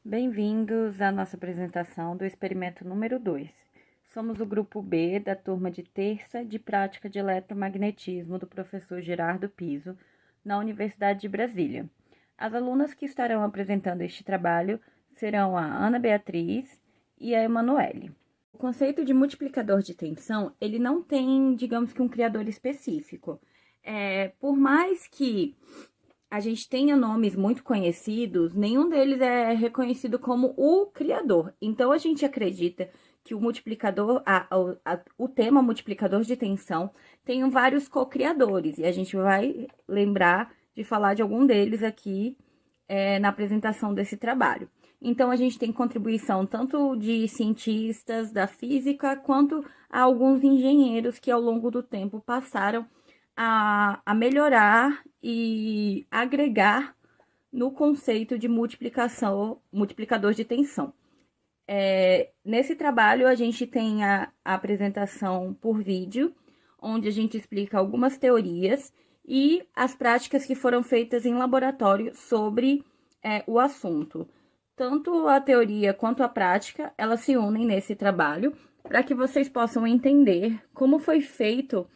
Bem-vindos à nossa apresentação do experimento número 2. Somos o grupo B da turma de terça de prática de eletromagnetismo do professor Gerardo Piso, na Universidade de Brasília. As alunas que estarão apresentando este trabalho serão a Ana Beatriz e a Emanuele. O conceito de multiplicador de tensão, ele não tem, digamos que, um criador específico. Por mais que a gente tenha nomes muito conhecidos, nenhum deles é reconhecido como o criador. Então, a gente acredita que o multiplicador, o tema multiplicador de tensão, tem vários co-criadores. E a gente vai lembrar de falar de algum deles aqui na apresentação desse trabalho. Então, a gente tem contribuição tanto de cientistas da física, quanto a alguns engenheiros que, ao longo do tempo, passaram a melhorar e agregar no conceito de multiplicador de tensão. Nesse trabalho, a gente tem a apresentação por vídeo, onde a gente explica algumas teorias e as práticas que foram feitas em laboratório sobre o assunto. Tanto a teoria quanto a prática, elas se unem nesse trabalho, para que vocês possam entender como foi feito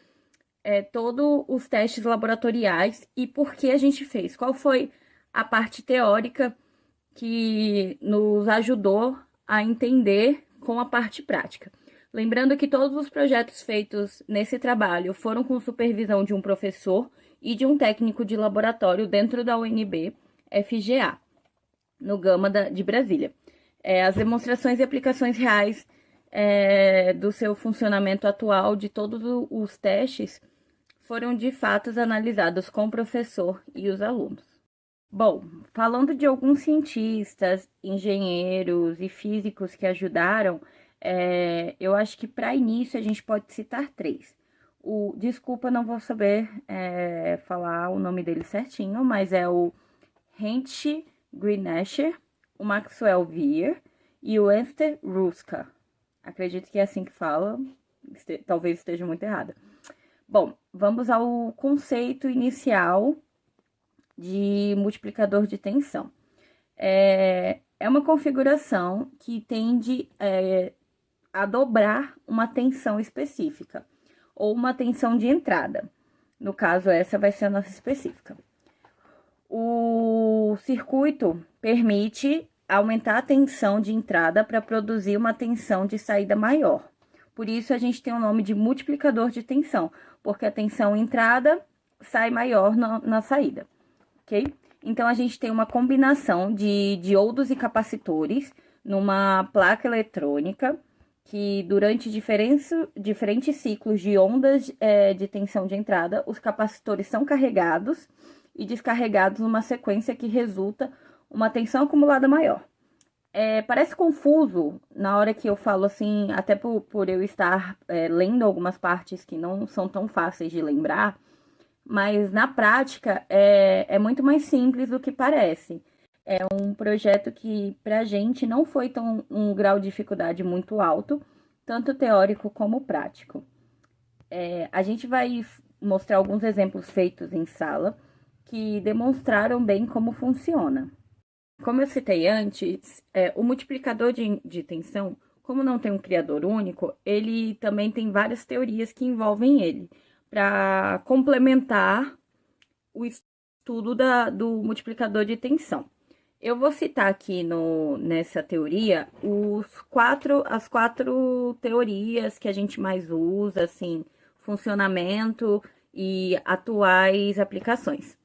todos os testes laboratoriais e por que a gente fez. Qual foi a parte teórica que nos ajudou a entender com a parte prática. Lembrando que todos os projetos feitos nesse trabalho foram com supervisão de um professor e de um técnico de laboratório dentro da UNB FGA, no Gama de Brasília. As demonstrações e aplicações reais do seu funcionamento atual de todos os testes foram de fato analisados com o professor e os alunos. Bom, falando de alguns cientistas, engenheiros e físicos que ajudaram, eu acho que para início a gente pode citar três. Desculpa, não vou saber falar o nome dele certinho, mas é o Heinrich Greenescher, o Maxwell Weir e o Esther Ruska. Acredito que é assim que fala, talvez esteja muito errada. Bom, vamos ao conceito inicial de multiplicador de tensão. É uma configuração que tende a dobrar uma tensão específica, ou uma tensão de entrada. No caso, essa vai ser a nossa específica. O circuito permite aumentar a tensão de entrada para produzir uma tensão de saída maior. Por isso, a gente tem o nome de multiplicador de tensão, porque a tensão entrada sai maior na saída, ok? Então, a gente tem uma combinação de diodos e capacitores numa placa eletrônica que, durante diferentes ciclos de ondas de tensão de entrada, os capacitores são carregados e descarregados numa sequência que resulta uma tensão acumulada maior. Parece confuso na hora que eu falo assim, até por eu estar lendo algumas partes que não são tão fáceis de lembrar, mas na prática é muito mais simples do que parece. É um projeto que pra gente não foi um grau de dificuldade muito alto, tanto teórico como prático. A gente vai mostrar alguns exemplos feitos em sala que demonstraram bem como funciona. Como eu citei antes, o multiplicador de tensão, como não tem um criador único, ele também tem várias teorias que envolvem ele, para complementar o estudo do multiplicador de tensão. Eu vou citar aqui nessa teoria as quatro teorias que a gente mais usa, assim, funcionamento e atuais aplicações.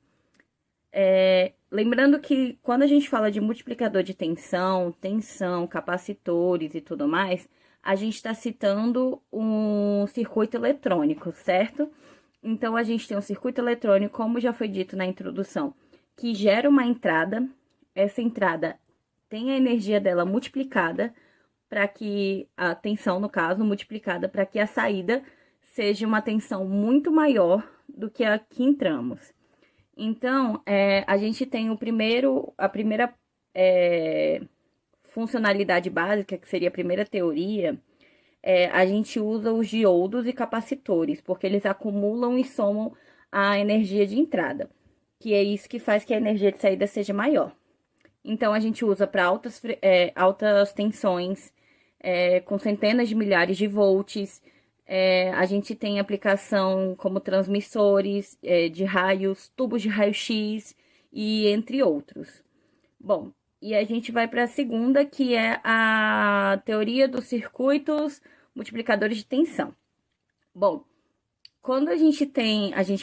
Lembrando que quando a gente fala de multiplicador de tensão, capacitores e tudo mais, a gente está citando um circuito eletrônico, certo? Então, a gente tem um circuito eletrônico, como já foi dito na introdução, que gera uma entrada. Essa entrada tem a energia dela multiplicada para que a tensão, no caso, multiplicada para que a saída seja uma tensão muito maior do que a que entramos. Então, a gente tem a primeira funcionalidade básica, que seria a primeira teoria, a gente usa os diodos e capacitores, porque eles acumulam e somam a energia de entrada, que é isso que faz que a energia de saída seja maior. Então, a gente usa para altas tensões, com centenas de milhares de volts. A gente tem aplicação como transmissores de raios, tubos de raio-x e entre outros. Bom, e a gente vai para a segunda, que é a teoria dos circuitos multiplicadores de tensão. Bom, quando a gente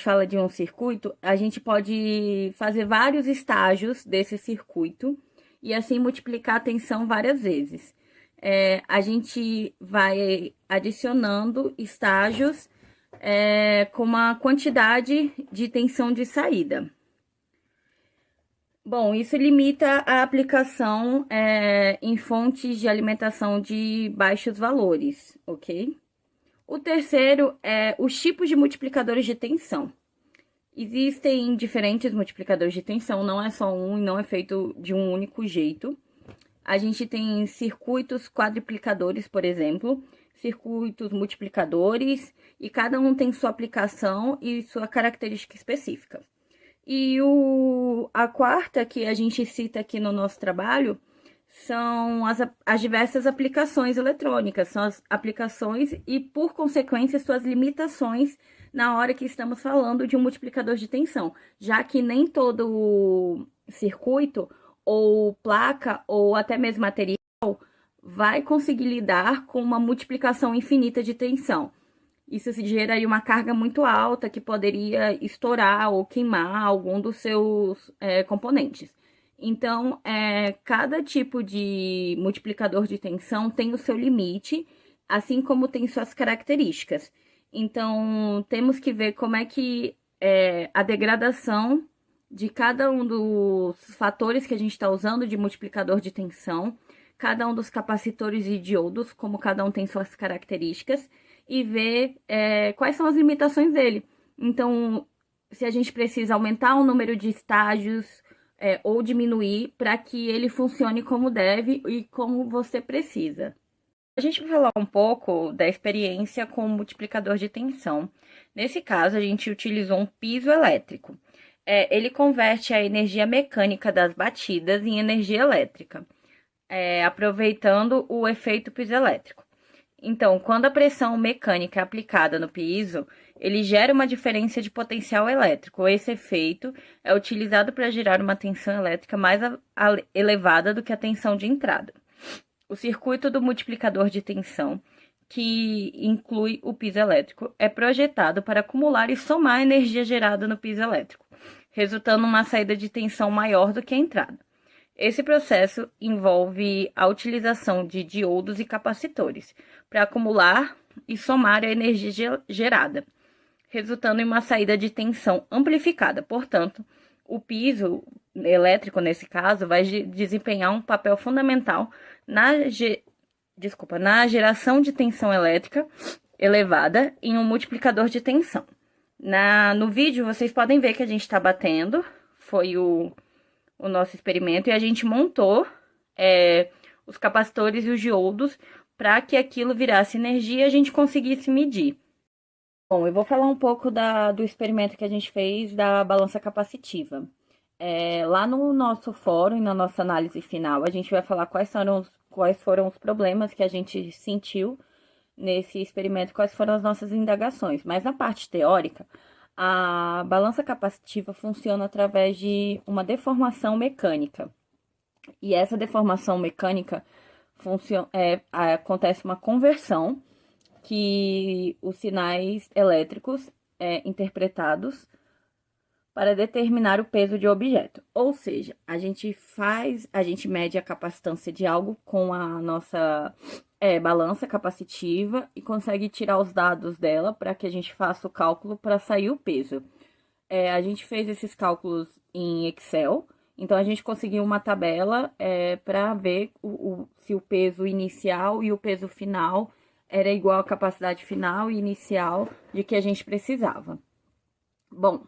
fala de um circuito, a gente pode fazer vários estágios desse circuito e assim multiplicar a tensão várias vezes. A gente vai adicionando estágios com uma quantidade de tensão de saída. Bom, isso limita a aplicação em fontes de alimentação de baixos valores, ok? O terceiro é os tipos de multiplicadores de tensão. Existem diferentes multiplicadores de tensão, não é só um e não é feito de um único jeito. A gente tem circuitos quadruplicadores, por exemplo, circuitos multiplicadores, e cada um tem sua aplicação e sua característica específica. E a quarta que a gente cita aqui no nosso trabalho são as diversas aplicações eletrônicas, são as aplicações e, por consequência, suas limitações na hora que estamos falando de um multiplicador de tensão, já que nem todo circuito ou placa ou até mesmo material vai conseguir lidar com uma multiplicação infinita de tensão. Isso geraria uma carga muito alta que poderia estourar ou queimar algum dos seus componentes. Então, cada tipo de multiplicador de tensão tem o seu limite, assim como tem suas características. Então, temos que ver como é que a degradação de cada um dos fatores que a gente está usando de multiplicador de tensão, cada um dos capacitores e diodos, como cada um tem suas características, e ver quais são as limitações dele. Então, se a gente precisa aumentar o número de estágios ou diminuir para que ele funcione como deve e como você precisa. A gente vai falar um pouco da experiência com o multiplicador de tensão. Nesse caso, a gente utilizou um piso elétrico. Ele converte a energia mecânica das batidas em energia elétrica, aproveitando o efeito pisoelétrico. Então, quando a pressão mecânica é aplicada no piso, ele gera uma diferença de potencial elétrico. Esse efeito é utilizado para gerar uma tensão elétrica mais elevada do que a tensão de entrada. O circuito do multiplicador de tensão, que inclui o piso elétrico, é projetado para acumular e somar a energia gerada no piso elétrico, resultando em uma saída de tensão maior do que a entrada. Esse processo envolve a utilização de diodos e capacitores para acumular e somar a energia gerada, resultando em uma saída de tensão amplificada. Portanto, o piso elétrico, nesse caso, vai desempenhar um papel fundamental na geração de tensão elétrica elevada em um multiplicador de tensão. No vídeo, vocês podem ver que a gente está batendo, foi o nosso experimento, e a gente montou os capacitores e os diodos para que aquilo virasse energia e a gente conseguisse medir. Bom, eu vou falar um pouco do experimento que a gente fez da balança capacitiva. Lá no nosso fórum e na nossa análise final, a gente vai falar quais foram os problemas que a gente sentiu nesse experimento, quais foram as nossas indagações. Mas na parte teórica, a balança capacitiva funciona através de uma deformação mecânica. E essa deformação mecânica acontece uma conversão que os sinais elétricos interpretados para determinar o peso de objeto. Ou seja, a gente mede a capacitância de algo com a nossa balança capacitiva e consegue tirar os dados dela para que a gente faça o cálculo para sair o peso. A gente fez esses cálculos em Excel, então a gente conseguiu uma tabela para ver se o peso inicial e o peso final era igual à capacidade final e inicial de que a gente precisava. Bom,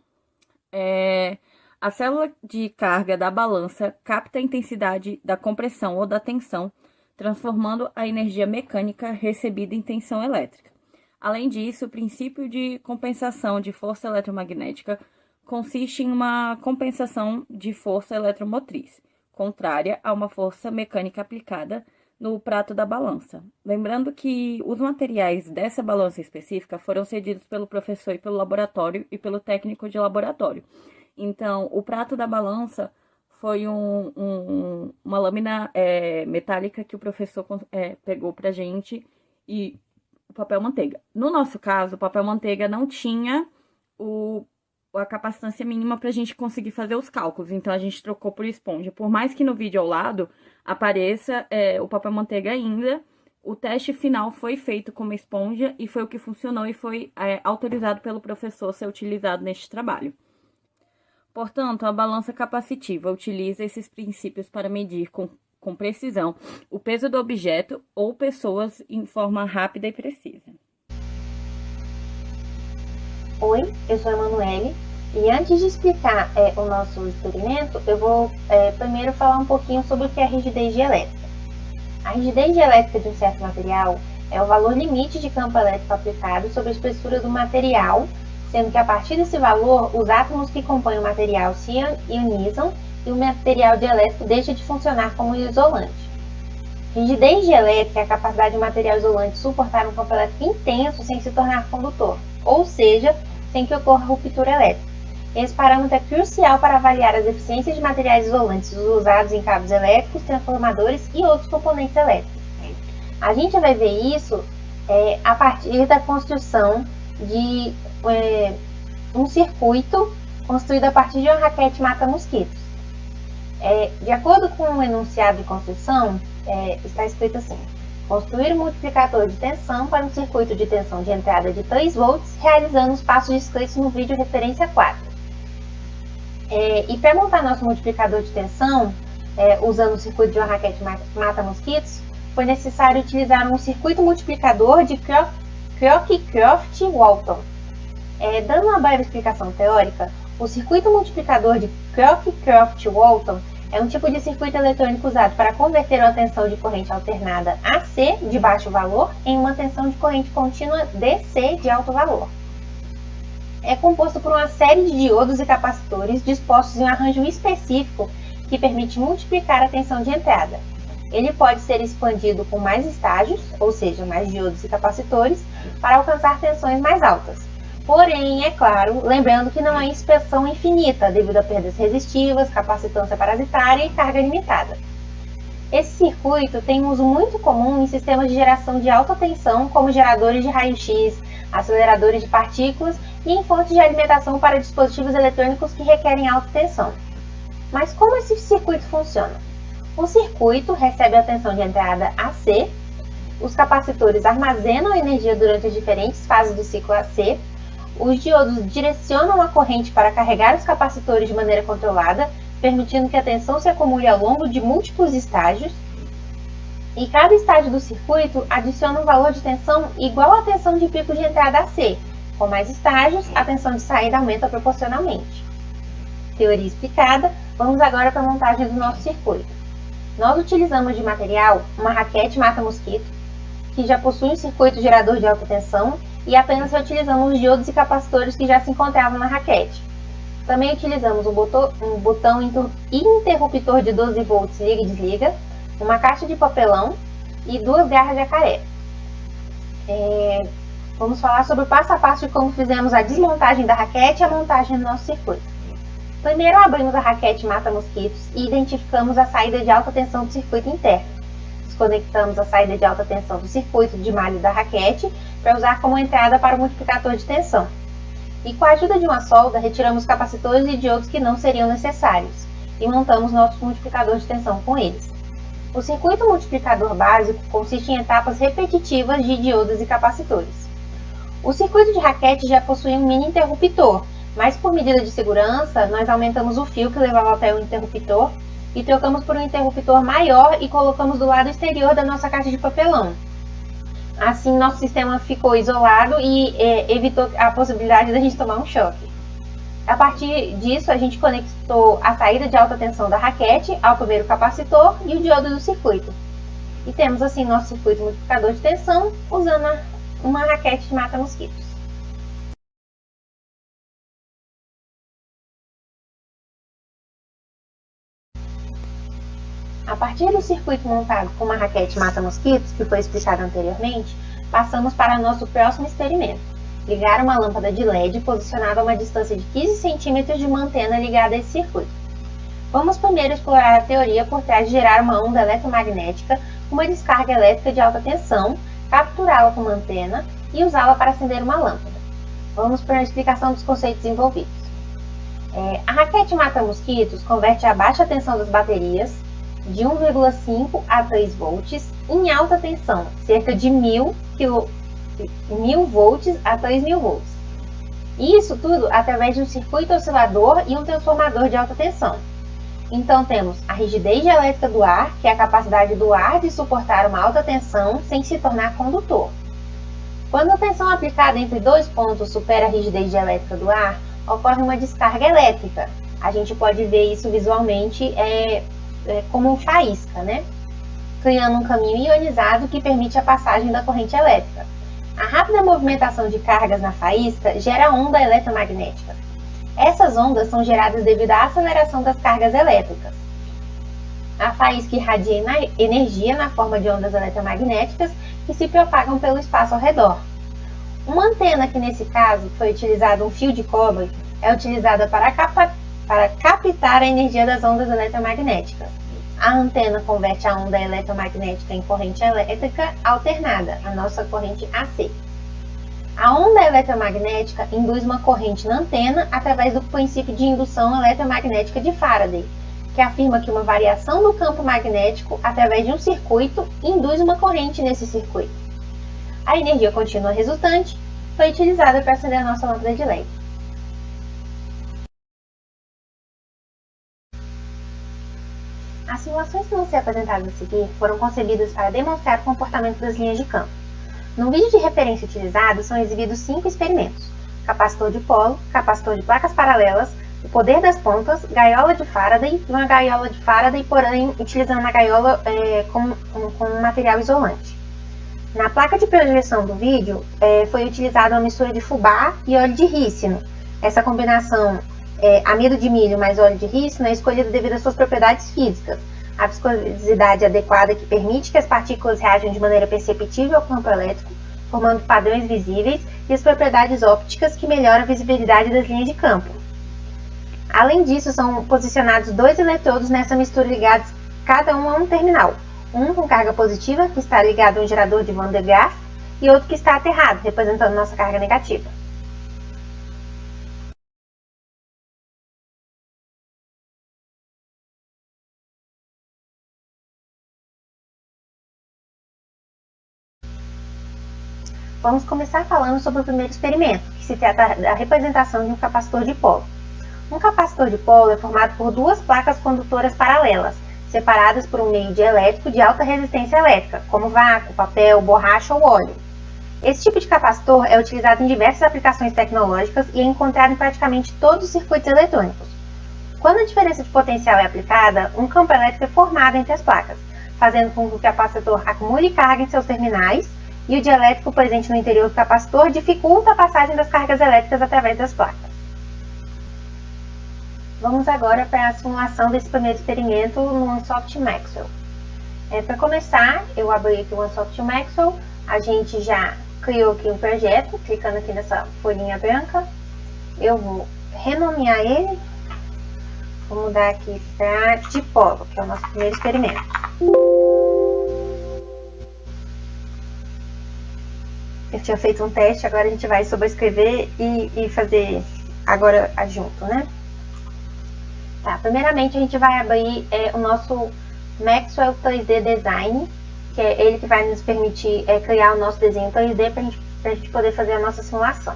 a célula de carga da balança capta a intensidade da compressão ou da tensão, transformando a energia mecânica recebida em tensão elétrica. Além disso, o princípio de compensação de força eletromagnética consiste em uma compensação de força eletromotriz, contrária a uma força mecânica aplicada no prato da balança. Lembrando que os materiais dessa balança específica foram cedidos pelo professor e pelo laboratório e pelo técnico de laboratório. Então, o prato da balança foi uma lâmina metálica que o professor pegou pra gente e o papel manteiga. No nosso caso, o papel manteiga não tinha a capacitância mínima pra gente conseguir fazer os cálculos, então a gente trocou por esponja. Por mais que no vídeo ao lado apareça o papel manteiga ainda, o teste final foi feito com uma esponja e foi o que funcionou e foi autorizado pelo professor ser utilizado neste trabalho. Portanto, a balança capacitiva utiliza esses princípios para medir com precisão o peso do objeto ou pessoas em forma rápida e precisa. Oi, eu sou a Emanuele e antes de explicar o nosso experimento, eu vou primeiro falar um pouquinho sobre o que é a rigidez dielétrica. A rigidez dielétrica de um certo material é o valor limite de campo elétrico aplicado sobre a espessura do material, sendo que a partir desse valor, os átomos que compõem o material se ionizam e o material dielétrico deixa de funcionar como isolante. Rigidez dielétrica é a capacidade de um material isolante suportar um campo elétrico intenso sem se tornar condutor, ou seja, sem que ocorra ruptura elétrica. Esse parâmetro é crucial para avaliar as eficiências de materiais isolantes usados em cabos elétricos, transformadores e outros componentes elétricos. A gente vai ver isso a partir da construção de um circuito construído a partir de uma raquete mata-mosquitos. De acordo com o enunciado de construção, está escrito assim: construir um multiplicador de tensão para um circuito de tensão de entrada de 3 volts, realizando os passos descritos no vídeo referência 4. E para montar nosso multiplicador de tensão, usando o circuito de uma raquete mata-mosquitos, foi necessário utilizar um circuito multiplicador de Crookes-Croft-Walton. Dando uma breve explicação teórica, o circuito multiplicador de Crookes-Croft-Walton é um tipo de circuito eletrônico usado para converter uma tensão de corrente alternada AC de baixo valor em uma tensão de corrente contínua DC de alto valor. É composto por uma série de diodos e capacitores dispostos em um arranjo específico que permite multiplicar a tensão de entrada. Ele pode ser expandido com mais estágios, ou seja, mais diodos e capacitores, para alcançar tensões mais altas. Porém, é claro, lembrando que não há expansão infinita devido a perdas resistivas, capacitância parasitária e carga limitada. Esse circuito tem um uso muito comum em sistemas de geração de alta tensão, como geradores de raio-x, aceleradores de partículas e em fontes de alimentação para dispositivos eletrônicos que requerem alta tensão. Mas como esse circuito funciona? O circuito recebe a tensão de entrada AC, os capacitores armazenam energia durante as diferentes fases do ciclo AC, os diodos direcionam a corrente para carregar os capacitores de maneira controlada, permitindo que a tensão se acumule ao longo de múltiplos estágios, e cada estágio do circuito adiciona um valor de tensão igual à tensão de pico de entrada AC. Com mais estágios, a tensão de saída aumenta proporcionalmente. Teoria explicada, vamos agora para a montagem do nosso circuito. Nós utilizamos de material uma raquete mata-mosquito, que já possui um circuito gerador de alta tensão, e apenas utilizamos os diodos e capacitores que já se encontravam na raquete. Também utilizamos um botão interruptor de 12 volts liga e desliga, uma caixa de papelão e 2 garras de jacaré. Vamos falar sobre o passo a passo de como fizemos a desmontagem da raquete e a montagem do nosso circuito. Primeiro abrimos a raquete mata-mosquitos e identificamos a saída de alta tensão do circuito interno. Desconectamos a saída de alta tensão do circuito de malha da raquete para usar como entrada para o multiplicador de tensão. E com a ajuda de uma solda, retiramos capacitores e diodos que não seriam necessários e montamos nosso multiplicador de tensão com eles. O circuito multiplicador básico consiste em etapas repetitivas de diodos e capacitores. O circuito de raquete já possui um mini interruptor, mas por medida de segurança, nós aumentamos o fio que levava até o interruptor e trocamos por um interruptor maior e colocamos do lado exterior da nossa caixa de papelão. Assim, nosso sistema ficou isolado e evitou a possibilidade de a gente tomar um choque. A partir disso, a gente conectou a saída de alta tensão da raquete ao primeiro capacitor e o diodo do circuito. E temos assim nosso circuito multiplicador de tensão usando uma raquete de mata-mosquitos. partir do circuito montado com uma raquete mata-mosquitos, que foi explicado anteriormente, passamos para nosso próximo experimento. Ligar uma lâmpada de LED posicionada a uma distância de 15 centímetros de uma antena ligada a esse circuito. Vamos primeiro explorar a teoria por trás de gerar uma onda eletromagnética com uma descarga elétrica de alta tensão, capturá-la com uma antena e usá-la para acender uma lâmpada. Vamos para a explicação dos conceitos envolvidos. A raquete mata-mosquitos converte a baixa tensão das baterias de 1,5 a 3 volts em alta tensão, cerca de 1000 volts a 3000 volts. E isso tudo através de um circuito oscilador e um transformador de alta tensão. Então temos a rigidez elétrica do ar, que é a capacidade do ar de suportar uma alta tensão sem se tornar condutor. Quando a tensão aplicada entre dois pontos supera a rigidez elétrica do ar, ocorre uma descarga elétrica. A gente pode ver isso visualmente como faísca, né? Criando um caminho ionizado que permite a passagem da corrente elétrica. A rápida movimentação de cargas na faísca gera onda eletromagnética. Essas ondas são geradas devido à aceleração das cargas elétricas. A faísca irradia energia na forma de ondas eletromagnéticas que se propagam pelo espaço ao redor. Uma antena, que nesse caso foi utilizado um fio de cobre, é utilizada para captar a energia das ondas eletromagnéticas. A antena converte a onda eletromagnética em corrente elétrica alternada, a nossa corrente AC. A onda eletromagnética induz uma corrente na antena através do princípio de indução eletromagnética de Faraday, que afirma que uma variação do campo magnético através de um circuito induz uma corrente nesse circuito. A energia contínua resultante foi utilizada para acender a nossa lâmpada de LED. As simulações que vão ser apresentadas a seguir foram concebidas para demonstrar o comportamento das linhas de campo. No vídeo de referência utilizado são exibidos 5 experimentos: capacitor de polo, capacitor de placas paralelas, o poder das pontas, gaiola de Faraday e uma gaiola de Faraday, porém utilizando a gaiola com um material isolante. Na placa de projeção do vídeo foi utilizada uma mistura de fubá e óleo de rícino. Essa combinação amido de milho mais óleo de rícino é escolhida devido às suas propriedades físicas, a viscosidade adequada que permite que as partículas reajam de maneira perceptível ao campo elétrico, formando padrões visíveis, e as propriedades ópticas que melhoram a visibilidade das linhas de campo. Além disso, são posicionados 2 eletrodos nessa mistura ligados cada um a um terminal, um com carga positiva, que está ligado a um gerador de Van de Graaff, e outro que está aterrado, representando nossa carga negativa. Vamos começar falando sobre o primeiro experimento, que se trata da representação de um capacitor de polo. Um capacitor de polo é formado por 2 placas condutoras paralelas, separadas por um meio dielétrico de alta resistência elétrica, como vácuo, papel, borracha ou óleo. Esse tipo de capacitor é utilizado em diversas aplicações tecnológicas e é encontrado em praticamente todos os circuitos eletrônicos. Quando a diferença de potencial é aplicada, um campo elétrico é formado entre as placas, fazendo com que o capacitor acumule carga em seus terminais, e o dielétrico presente no interior do capacitor dificulta a passagem das cargas elétricas através das placas. Vamos agora para a simulação desse primeiro experimento no OneSoft Maxwell. Para começar, eu abri aqui o OneSoft Maxwell, a gente já criou aqui um projeto, clicando aqui nessa folhinha branca. Eu vou renomear ele, vou mudar aqui para dipolo, que é o nosso primeiro experimento. Eu tinha feito um teste, agora a gente vai sobrescrever e fazer agora adjunto, né? Tá, primeiramente a gente vai abrir o nosso Maxwell 3D Design, que é ele que vai nos permitir criar o nosso desenho 3D para a gente poder fazer a nossa simulação.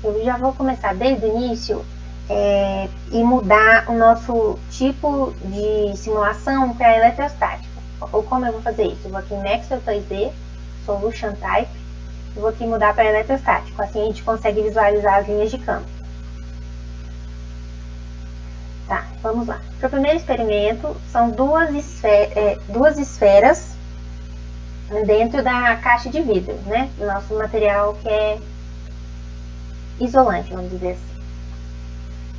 Eu já vou começar desde o início e mudar o nosso tipo de simulação para eletrostática. Ou como eu vou fazer isso? Eu vou aqui em Maxwell 3D, Solution Type, e vou aqui mudar para eletrostático. Assim a gente consegue visualizar as linhas de campo. Tá, vamos lá. Para o primeiro experimento, são duas esferas dentro da caixa de vidro, né? Do nosso material que é isolante, vamos dizer assim.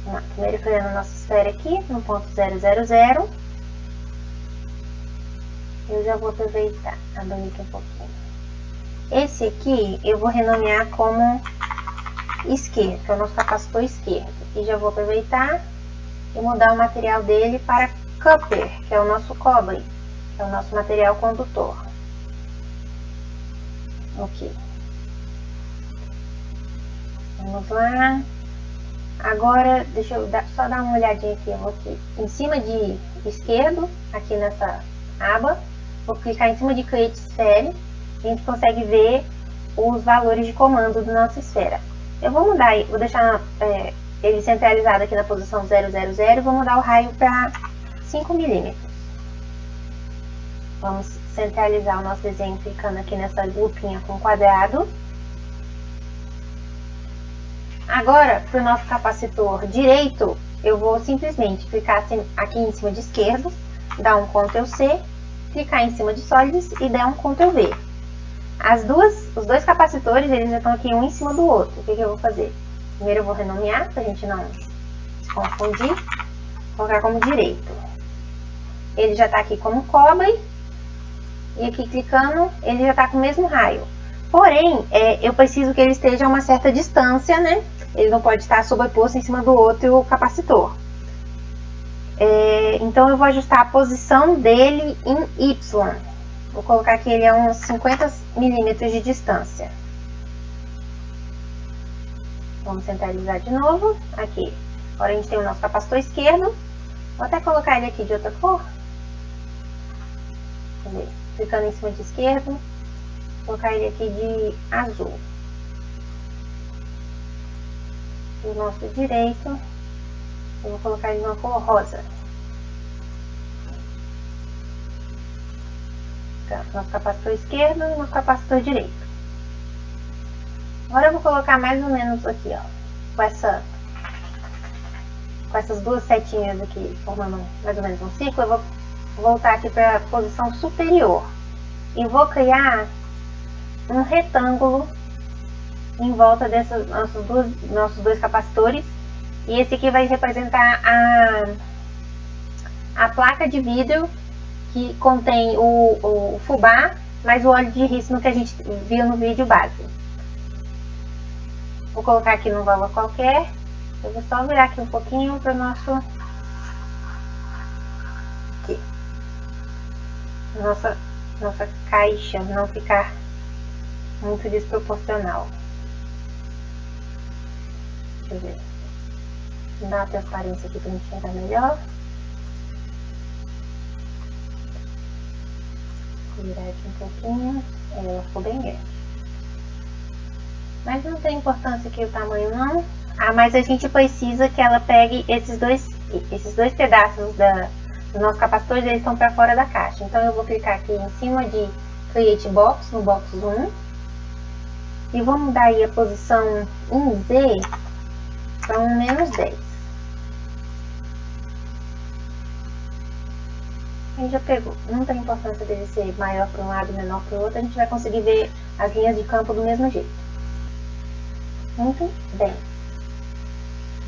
Vamos lá, primeiro criando a nossa esfera aqui, no ponto 000. Eu já vou aproveitar, abrir aqui um pouquinho. Esse aqui eu vou renomear como esquerdo, que é o nosso capacitor esquerdo. E já vou aproveitar e mudar o material dele para copper, que é o nosso cobre, que é o nosso material condutor. Ok. Vamos lá. Agora, deixa eu só dar uma olhadinha aqui. Eu vou aqui em cima de esquerdo, aqui nessa aba. Vou clicar em cima de Create Sphere. A gente consegue ver os valores de comando da nossa esfera. Eu vou mudar, vou deixar ele centralizado aqui na posição 000 e vou mudar o raio para 5 milímetros. Vamos centralizar o nosso desenho clicando aqui nessa lupinha com quadrado. Agora, para o nosso capacitor direito, eu vou simplesmente clicar aqui em cima de esquerdo, dar um Ctrl C, clicar em cima de sólidos e dar um Ctrl V. Os dois capacitores, eles já estão aqui um em cima do outro. O que eu vou fazer? Primeiro eu vou renomear, para a gente não se confundir. Vou colocar como direito. Ele já está aqui como cobre. E aqui clicando, ele já está com o mesmo raio. Porém, eu preciso que ele esteja a uma certa distância, né? Ele não pode estar sobreposto em cima do outro capacitor. Então eu vou ajustar a posição dele em Y. Vou colocar que ele é uns 50 milímetros de distância. Vamos centralizar de novo. Aqui. Agora a gente tem o nosso capacitor esquerdo. Vou até colocar ele aqui de outra cor. Cadê? Clicando em cima de esquerdo. Vou colocar ele aqui de azul. E o nosso direito, eu vou colocar ele numa cor rosa. Então, nosso capacitor esquerdo e nosso capacitor direito. Agora eu vou colocar mais ou menos aqui, ó, com essas duas setinhas aqui, formando mais ou menos um círculo. Eu vou voltar aqui para a posição superior e vou criar um retângulo em volta desses nossos dois capacitores, e esse aqui vai representar a placa de vidro que contém o fubá mais o óleo de rícino que a gente viu no vídeo base. Vou colocar aqui num valor qualquer. Eu vou só virar aqui um pouquinho para o nosso aqui. Nossa caixa não ficar muito desproporcional. Deixa eu ver. Vou dar uma transparência aqui para enxergar melhor. Vou virar aqui um pouquinho. Ela ficou bem grande. Mas não tem importância aqui o tamanho não. Mas a gente precisa que ela pegue esses dois pedaços dos nossos capacitores, eles estão para fora da caixa. Então eu vou clicar aqui em cima de Create Box, no Box 1. E vou mudar aí a posição em Z para um -10. Aí já pegou. Não tem importância dele ser maior para um lado, menor para o outro. A gente vai conseguir ver as linhas de campo do mesmo jeito. Muito bem.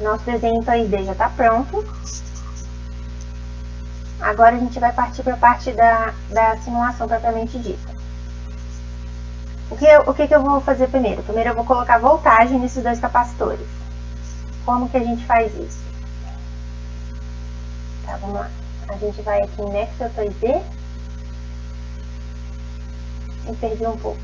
Nosso desenho em 3D já está pronto. Agora a gente vai partir para a parte da simulação propriamente dita. O que eu vou fazer primeiro? Primeiro eu vou colocar voltagem nesses dois capacitores. Como que a gente faz isso? Tá, vamos lá. A gente vai aqui em Nexo 3D. E perdi um pouco.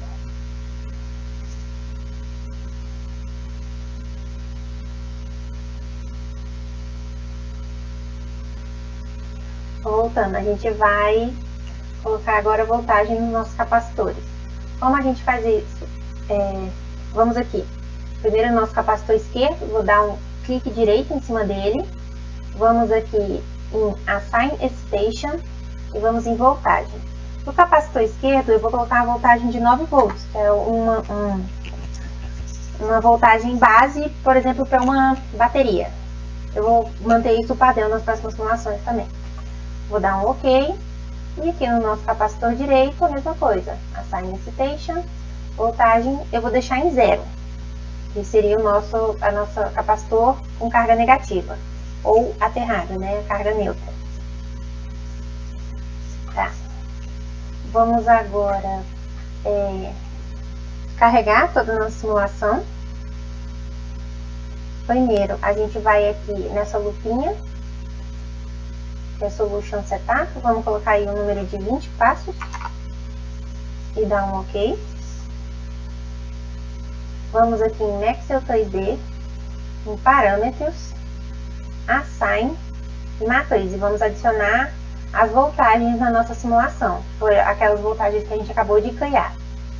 Voltando, a gente vai colocar agora a voltagem nos nossos capacitores. Como a gente faz isso? Vamos aqui. Primeiro o nosso capacitor esquerdo, vou dar um clique direito em cima dele. Vamos aqui em Assign Station e vamos em voltagem. No capacitor esquerdo eu vou colocar a voltagem de 9 volts, que é uma voltagem base, por exemplo, para uma bateria. Eu vou manter isso padrão nas próximas simulações também. Vou dar um OK. E aqui no nosso capacitor direito, a mesma coisa. Assign Station, voltagem, eu vou deixar em 0. que seria a nossa capacitor com carga negativa, ou aterrada, né, carga neutra. Tá. Vamos agora carregar toda a nossa simulação. Primeiro, a gente vai aqui nessa lupinha, que é Solution Setup, vamos colocar aí um número de 20 passos e dar um OK. Vamos aqui em Excel 3D, em Parâmetros, Assign e Matriz, e vamos adicionar as voltagens na nossa simulação. Foi aquelas voltagens que a gente acabou de criar,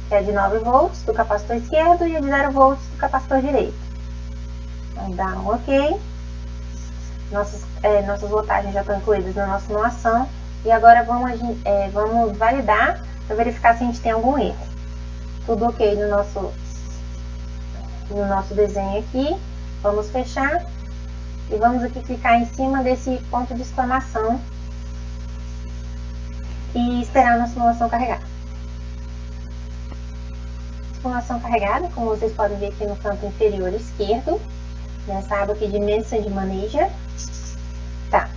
que é de 9 volts do capacitor esquerdo e de 0 volts do capacitor direito. Vamos dar um OK. Nossas voltagens já estão incluídas na nossa simulação. E agora vamos validar para verificar se a gente tem algum erro. Tudo OK no nosso desenho aqui. Vamos fechar. E vamos aqui clicar em cima desse ponto de exclamação e esperar a nossa simulação carregar. Simulação carregada, como vocês podem ver aqui no canto inferior esquerdo, nessa aba aqui de Message Manager. Tá.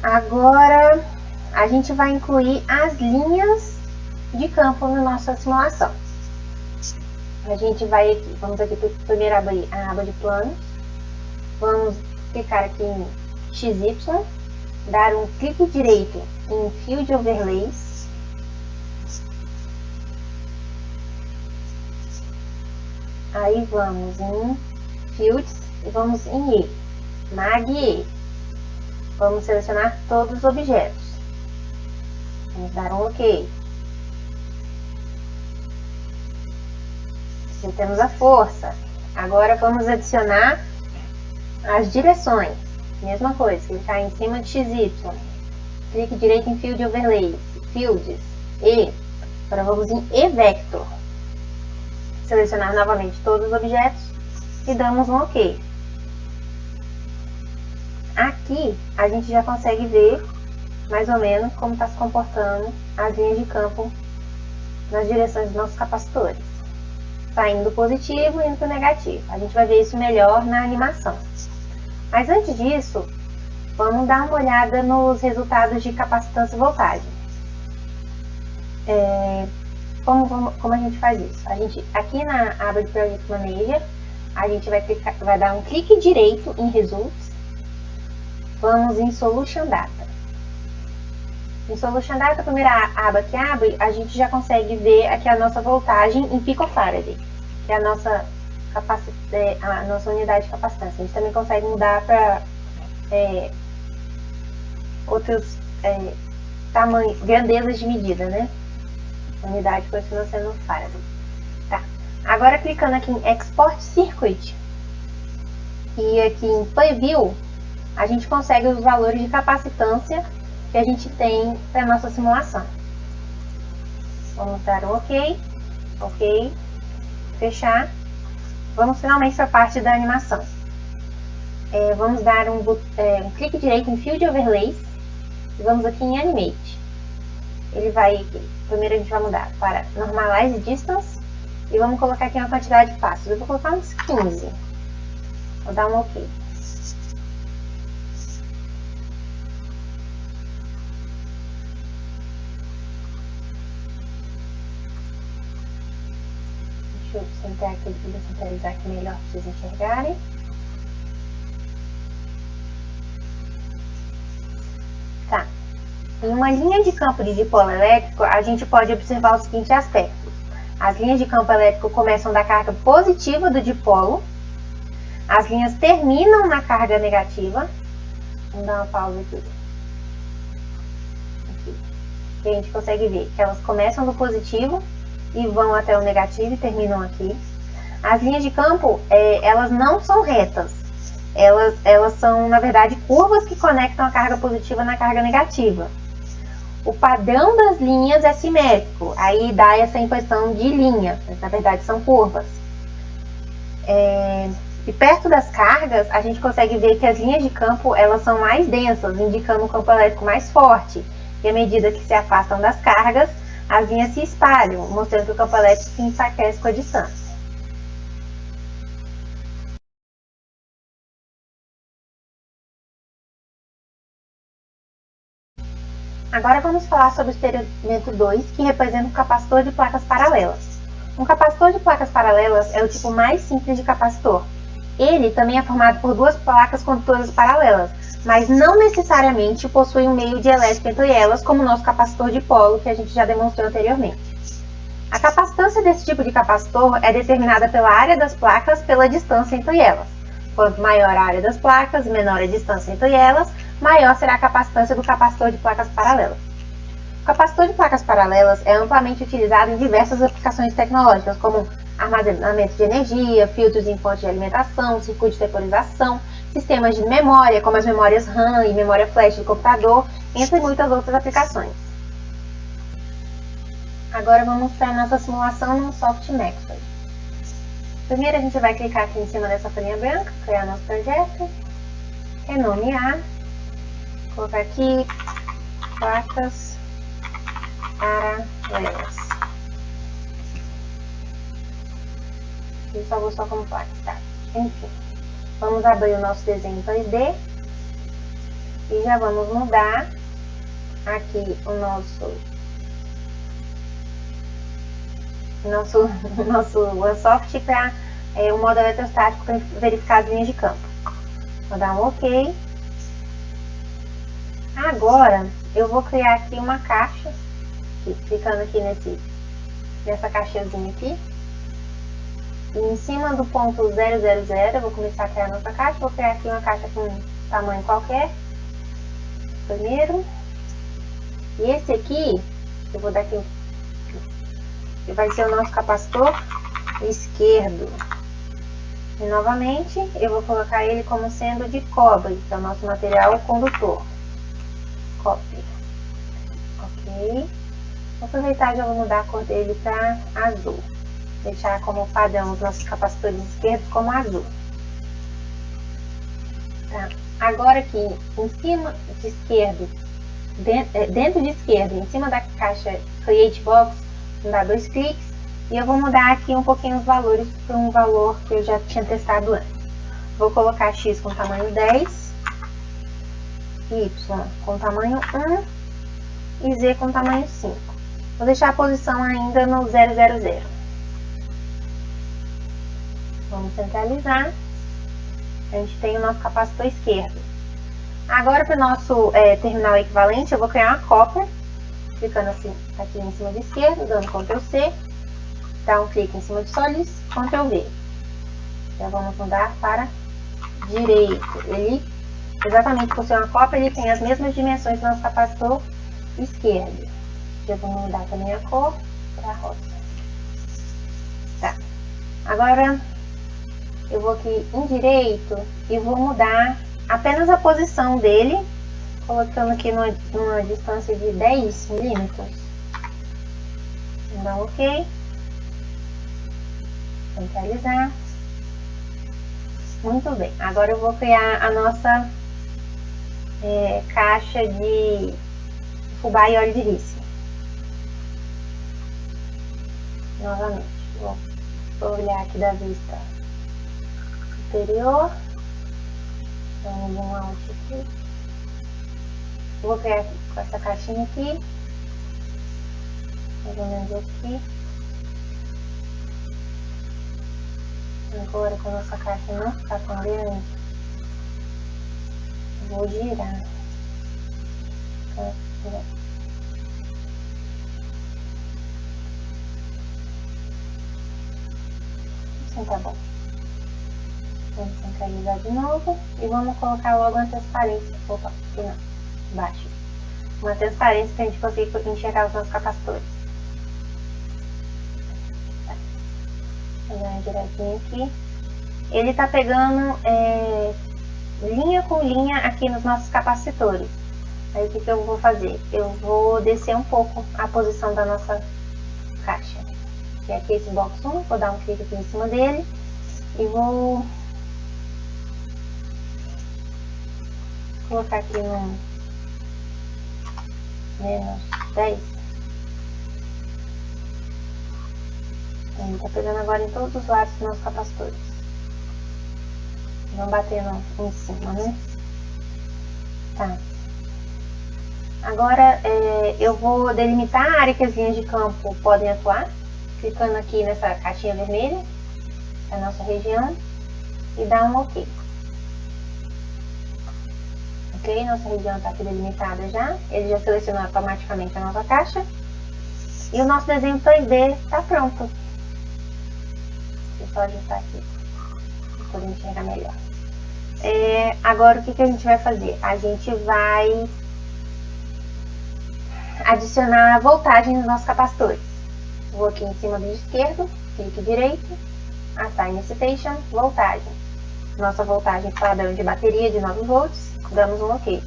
Agora a gente vai incluir as linhas de campo na nossa simulação. A gente vai aqui, vamos aqui primeiro abrir a aba de planos. Vamos clicar aqui em XY, dar um clique direito em Field Overlays. Aí vamos em Fields e vamos em E, Mag E. Vamos selecionar todos os objetos. Vamos dar um OK. Já temos a força. Agora vamos adicionar as direções. Mesma coisa, clicar em cima de XY. Clique direito em Field Overlays, Fields, E. Agora vamos em E-Vector. Selecionar novamente todos os objetos e damos um OK. Aqui a gente já consegue ver mais ou menos como está se comportando as linhas de campo nas direções dos nossos capacitores. Saindo do positivo e indo para o negativo. A gente vai ver isso melhor na animação. Mas antes disso, vamos dar uma olhada nos resultados de capacitância e voltagem. Como a gente faz isso? Aqui na aba de Project Manager, a gente vai dar um clique direito em Results. Vamos em Solution Data. Em Solution Data, a primeira aba que abre, a gente já consegue ver aqui a nossa voltagem em picofarad, que é a nossa unidade de capacitância. A gente também consegue mudar para outros tamanhos, grandezas de medida, né? A unidade continua sendo farad. Tá. Agora clicando aqui em Export Circuit e aqui em Preview, a gente consegue os valores de capacitância que a gente tem para a nossa simulação. Vamos dar um OK, OK, fechar. Vamos finalmente para a parte da animação. Vamos dar um clique direito em Field Overlays e vamos aqui em Animate. Ele vai, primeiro a gente vai mudar para Normalize Distance e vamos colocar aqui uma quantidade de passos. Eu vou colocar uns 15. Vou dar um OK. Deixa eu centralizar aqui melhor para vocês enxergarem. Tá. Em uma linha de campo de dipolo elétrico, a gente pode observar os seguintes aspectos. As linhas de campo elétrico começam da carga positiva do dipolo. As linhas terminam na carga negativa. Vamos dar uma pausa aqui. E a gente consegue ver que elas começam do positivo e vão até o negativo e terminam aqui. As linhas de campo, elas não são retas. Elas são, na verdade, curvas que conectam a carga positiva na carga negativa. O padrão das linhas é simétrico, aí dá essa impressão de linha, mas na verdade são curvas. E perto das cargas, a gente consegue ver que as linhas de campo elas são mais densas, indicando um campo elétrico mais forte. E à medida que se afastam das cargas, as linhas se espalham, mostrando que o campo elétrico se enfraquece com a distância. Agora vamos falar sobre o experimento 2, que representa um capacitor de placas paralelas. Um capacitor de placas paralelas é o tipo mais simples de capacitor. Ele também é formado por duas placas condutoras paralelas, mas não necessariamente possui um meio dielétrico entre elas, como o nosso capacitor de polo, que a gente já demonstrou anteriormente. A capacitância desse tipo de capacitor é determinada pela área das placas pela distância entre elas. Quanto maior a área das placas e menor a distância entre elas, maior será a capacitância do capacitor de placas paralelas. O capacitor de placas paralelas é amplamente utilizado em diversas aplicações tecnológicas, como armazenamento de energia, filtros em fontes de alimentação, circuito de temporização, sistemas de memória, como as memórias RAM e memória flash do computador, entre muitas outras aplicações. Agora vamos para a nossa simulação no Soft Maxwell. Primeiro a gente vai clicar aqui em cima dessa folhinha branca, criar nosso projeto, renomear, colocar aqui placas paralelas. Eu salvou só como placas, tá? Enfim, vamos abrir o nosso desenho 2D e já vamos mudar aqui o nosso OneSoft para o modo eletrostático para verificar as linhas de campo. Vou dar um OK. Agora eu vou criar aqui uma caixa, clicando aqui nessa caixazinha aqui. E em cima do ponto 000, eu vou começar a criar nossa caixa. Vou criar aqui uma caixa com um tamanho qualquer. Primeiro. E esse aqui, eu vou dar aqui, que vai ser o nosso capacitor esquerdo. E novamente, eu vou colocar ele como sendo de cobre, que é o nosso material condutor. Cobre. Ok. Vou aproveitar e já vou mudar a cor dele para azul. Deixar como padrão os nossos capacitores esquerdos como azul. Tá. Agora aqui, em cima de esquerdo, dentro de esquerdo, em cima da caixa Create Box, vou dar 2 cliques e eu vou mudar aqui um pouquinho os valores para um valor que eu já tinha testado antes. Vou colocar X com tamanho 10, Y com tamanho 1 e Z com tamanho 5. Vou deixar a posição ainda no 000. Vamos centralizar. A gente tem o nosso capacitor esquerdo. Agora, para o nosso terminal equivalente, eu vou criar uma cópia, clicando assim aqui em cima de esquerdo, dando Ctrl C, dar um clique em cima de Solis, Ctrl V. Já vamos mudar para direito. Ele, exatamente por ser uma cópia, ele tem as mesmas dimensões do nosso capacitor esquerdo. Já vou mudar também a cor para rosa. Tá. Agora eu vou aqui em direito e vou mudar apenas a posição dele, colocando aqui numa distância de 10 milímetros. Vou dar um OK. Centralizar. Muito bem. Agora eu vou criar a nossa caixa de fubá e óleo de rícino. Novamente, vou olhar aqui da vista superior. Vamos um alt aqui. Vou criar aqui, com essa caixinha aqui. Mais ou menos aqui. Agora, quando essa caixa não está tão grande, vou girar. Assim tá bom. Vamos centralizar de novo e vamos colocar logo uma transparência. Opa, aqui não, embaixo. Uma transparência para a gente conseguir enxergar os nossos capacitores. Vou dar uma giradinha aqui. Ele tá pegando linha com linha aqui nos nossos capacitores. Aí o que eu vou fazer? Eu vou descer um pouco a posição da nossa caixa. Que é aqui esse box 1, vou dar um clique aqui em cima dele e vou colocar aqui no menos 10. Ele tá pegando agora em todos os lados dos nossos capacitores. Vamos batendo em cima, né? Tá. Agora eu vou delimitar a área que as linhas de campo podem atuar, clicando aqui nessa caixinha vermelha, a nossa região, e dar um OK. Ok, nossa região está aqui delimitada já, ele já selecionou automaticamente a nossa caixa, e o nosso desenho 3D está pronto. Deixa eu só ajustar aqui, para poder enxergar melhor. Agora o que a gente vai fazer? A gente vai adicionar a voltagem nos nossos capacitores. Vou aqui em cima do esquerdo, clique direito, Assign Station, voltagem. Nossa voltagem padrão de bateria de 9 volts, damos um OK.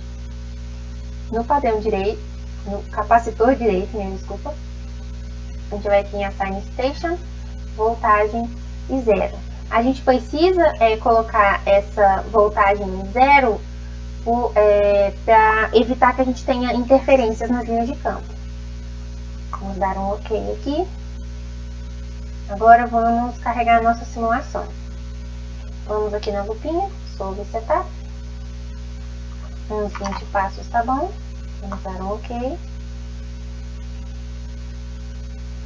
No padrão direito, no capacitor direito, desculpa, a gente vai aqui em Assign Station, voltagem e 0. A gente precisa colocar essa voltagem em 0 para evitar que a gente tenha interferências nas linhas de campo. Vamos dar um OK aqui. Agora vamos carregar a nossa simulação. Vamos aqui na lupinha, sobre Setup. Uns 20 passos tá bom. Vamos dar um OK.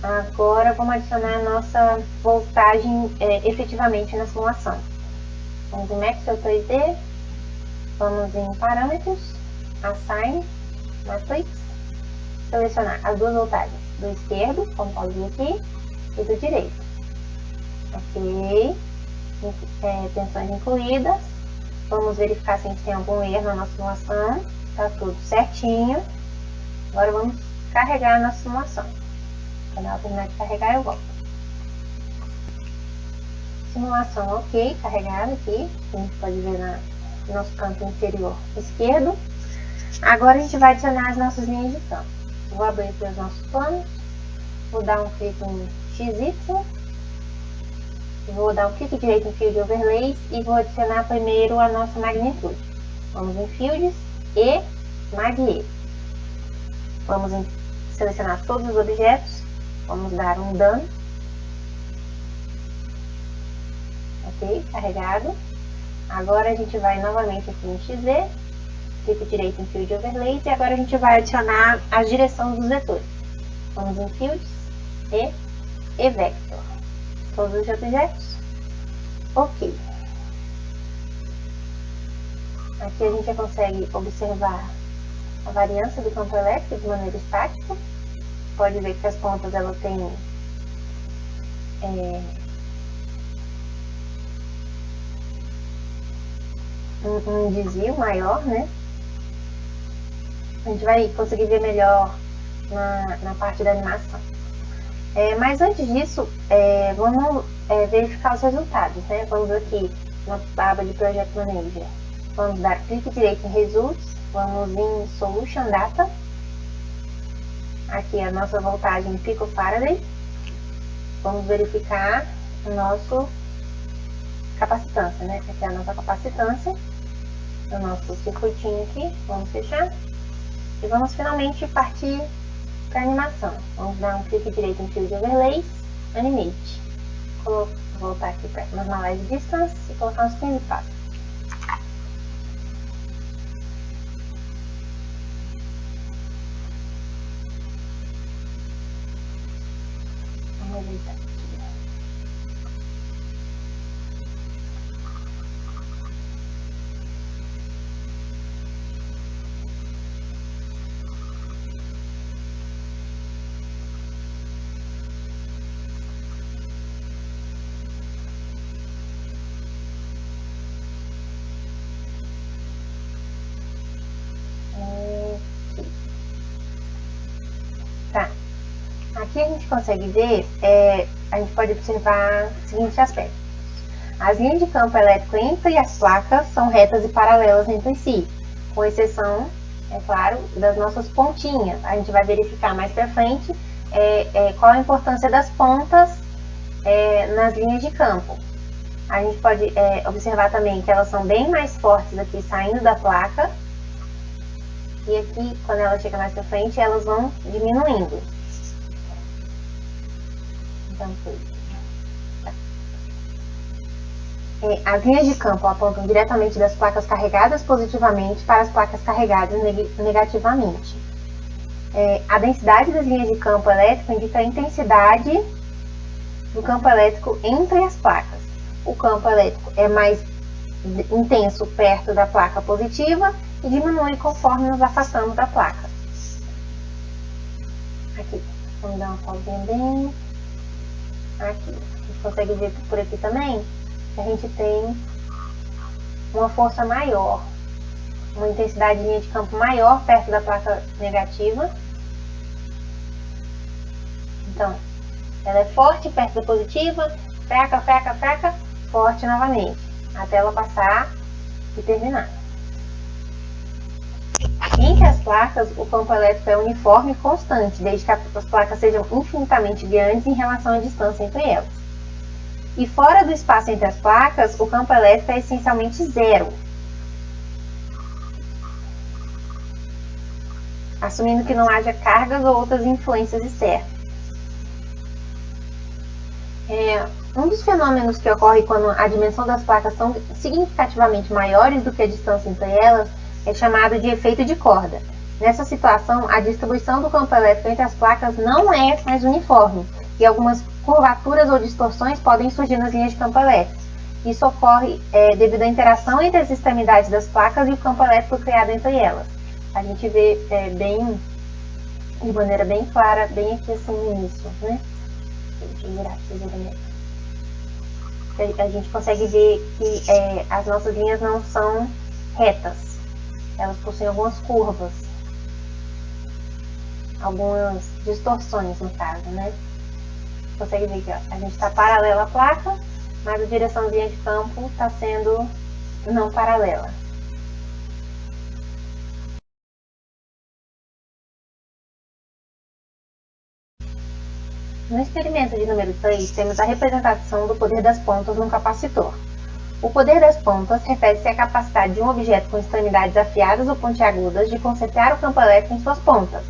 Agora vamos adicionar a nossa voltagem efetivamente na simulação. Vamos em Maxwell 3D. Vamos em Parâmetros, Assign, Matrix, selecionar as duas voltagens, do esquerdo, como pode ver aqui, e do direito. Ok, tensões incluídas. Vamos verificar se a gente tem algum erro na nossa simulação. Está tudo certinho. Agora vamos carregar a nossa simulação. Quando ela terminar de carregar, eu volto. Simulação ok, carregada aqui. A gente pode ver no nosso canto inferior esquerdo. Agora a gente vai adicionar as nossas linhas de campo. Vou abrir aqui os nossos planos. Vou dar um clique em XY. Vou dar um clique direito em Field Overlays e vou adicionar primeiro a nossa magnitude. Vamos em Fields e Mag. Vamos selecionar todos os objetos. Vamos dar um Done. Ok, carregado. Agora a gente vai novamente aqui em XZ, clique direito em Field Overlays e agora a gente vai adicionar as direções dos vetores. Vamos em Fields e Vector. Todos os objetos. Ok. Aqui a gente já consegue observar a variância do campo elétrico de maneira estática. Pode ver que as pontas ela tem um desvio maior, né? A gente vai conseguir ver melhor na parte da animação. Mas antes disso, vamos verificar os resultados, né? Vamos aqui na aba de Project Manager. Vamos dar clique direito em Results, vamos em Solution Data. Aqui a nossa voltagem picofaraday. Vamos verificar o nosso capacitância, né? Aqui é a nossa capacitância. O nosso circuitinho aqui, vamos fechar. E vamos finalmente partir para a animação. Vamos dar um clique direito em Field Overlays, Animate. Vou voltar aqui para Normalize Distance e colocar uns 15 passos. Vamos ajeitar aqui. Tá. Aqui a gente consegue ver, a gente pode observar o seguinte aspecto. As linhas de campo elétrico entre as placas são retas e paralelas entre si, com exceção, é claro, das nossas pontinhas. A gente vai verificar mais pra frente qual a importância das pontas nas linhas de campo. A gente pode observar também que elas são bem mais fortes aqui saindo da placa. E aqui, quando ela chega mais pra frente, elas vão diminuindo. Então, as linhas de campo apontam diretamente das placas carregadas positivamente para as placas carregadas negativamente. A densidade das linhas de campo elétrico indica a intensidade do campo elétrico entre as placas. O campo elétrico é mais intenso perto da placa positiva e diminui conforme nos afastamos da placa. Aqui, vamos dar uma pausinha bem aqui. A gente consegue ver por aqui também que a gente tem uma força maior, uma intensidade de linha de campo maior perto da placa negativa. Então, ela é forte perto da positiva, fraca, fraca, fraca, forte novamente, até ela passar e terminar. Entre as placas, o campo elétrico é uniforme e constante, desde que as placas sejam infinitamente grandes em relação à distância entre elas. E fora do espaço entre as placas, o campo elétrico é essencialmente zero, assumindo que não haja cargas ou outras influências externas. Um dos fenômenos que ocorre quando a dimensão das placas são significativamente maiores do que a distância entre elas é chamado de efeito de corda. Nessa situação, a distribuição do campo elétrico entre as placas não é mais uniforme e algumas curvaturas ou distorções podem surgir nas linhas de campo elétrico. Isso ocorre devido à interação entre as extremidades das placas e o campo elétrico criado entre elas. A gente vê de maneira bem clara, bem aqui assim no início, né? Deixa eu virar para vocês verem. A gente consegue ver que as nossas linhas não são retas. Elas possuem algumas curvas, algumas distorções no caso, né? Consegue ver que a gente está paralela à placa, mas a direçãozinha de campo está sendo não paralela. No experimento de número 3, temos a representação do poder das pontas num capacitor. O poder das pontas refere-se à capacidade de um objeto com extremidades afiadas ou pontiagudas de concentrar o campo elétrico em suas pontas.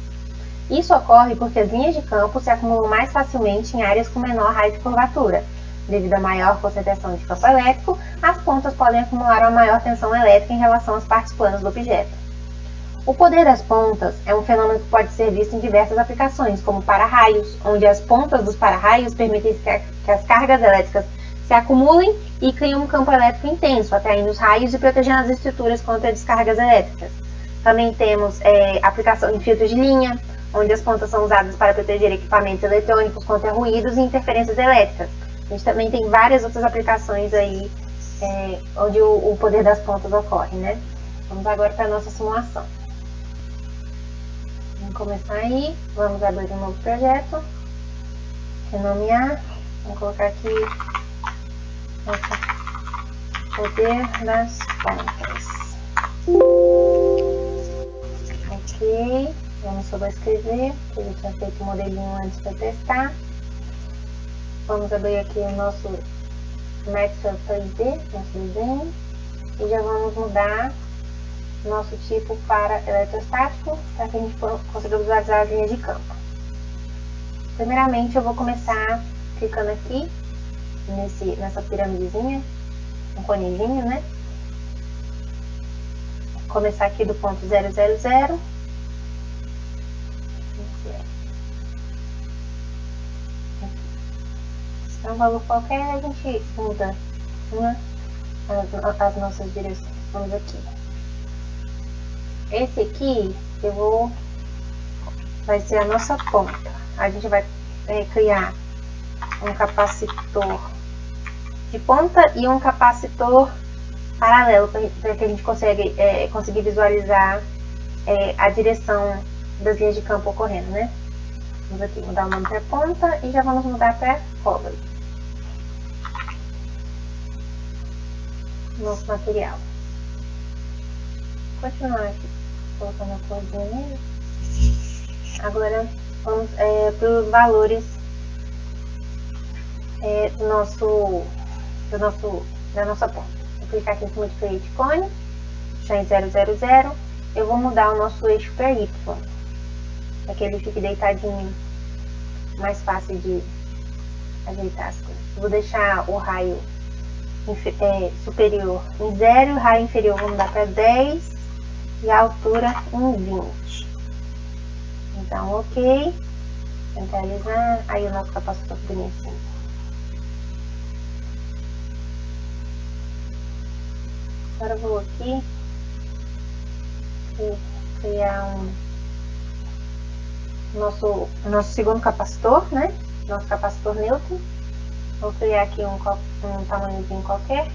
Isso ocorre porque as linhas de campo se acumulam mais facilmente em áreas com menor raio de curvatura. Devido à maior concentração de campo elétrico, as pontas podem acumular uma maior tensão elétrica em relação às partes planas do objeto. O poder das pontas é um fenômeno que pode ser visto em diversas aplicações, como para-raios, onde as pontas dos para-raios permitem que as cargas elétricas se acumulem e criam um campo elétrico intenso, atraindo os raios e protegendo as estruturas contra descargas elétricas. Também temos aplicação em filtros de linha, onde as pontas são usadas para proteger equipamentos eletrônicos contra ruídos e interferências elétricas. A gente também tem várias outras aplicações aí onde o poder das pontas ocorre, né? Vamos agora para a nossa simulação. Vamos começar aí, vamos abrir um novo projeto, renomear, vamos colocar aqui poder das pontas. Ok, vamos sobrescrever, que eu já tinha feito o modelinho antes para testar. Vamos abrir aqui o nosso Maxwell 3D, nosso desenho, e já vamos mudar nosso tipo para eletrostático, para que a gente consiga visualizar as linhas de campo. Primeiramente, eu vou começar clicando aqui, nessa piramidezinha, um conezinho, né? Vou começar aqui do ponto 000. É um valor qualquer, a gente muda as nossas direções. Vamos aqui. Esse aqui vai ser a nossa ponta. A gente vai criar um capacitor de ponta e um capacitor paralelo para que a gente conseguir visualizar a direção das linhas de campo ocorrendo, né? Vamos aqui mudar o nome para ponta e já vamos mudar para cobre. Nosso material. Continuar aqui, colocando a corzinha nele. Agora vamos para os valores da nossa ponta. Vou clicar aqui em cima de Create Cone, já em 000. Eu vou mudar o nosso eixo para Y, para que ele fique deitadinho, mais fácil de ajeitar as coisas. Vou deixar o raio superior em 0, o raio inferior vou mudar para 10 e a altura em 20. Vamos dar um ok. Centralizar. Aí o nosso capacitor bonitinho. Agora eu vou aqui criar nosso segundo capacitor, né? Nosso capacitor neutro. Vou criar aqui um tamanhozinho qualquer.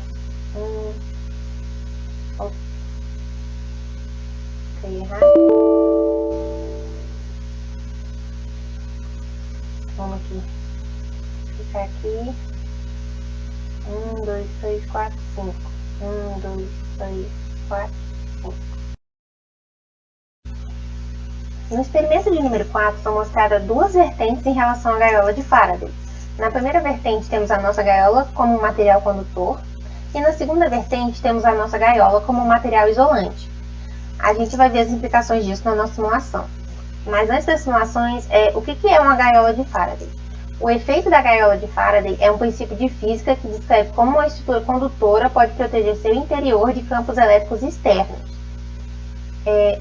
Vamos aqui. Ficar aqui. 1, 2, 3, 4, 5. 1, 2, 3, 4, 5. No experimento de número 4, são mostradas duas vertentes em relação à gaiola de Faraday. Na primeira vertente, temos a nossa gaiola como um material condutor, e na segunda vertente, temos a nossa gaiola como um material isolante. A gente vai ver as implicações disso na nossa simulação. Mas antes das simulações, o que é uma gaiola de Faraday? O efeito da gaiola de Faraday é um princípio de física que descreve como uma estrutura condutora pode proteger seu interior de campos elétricos externos.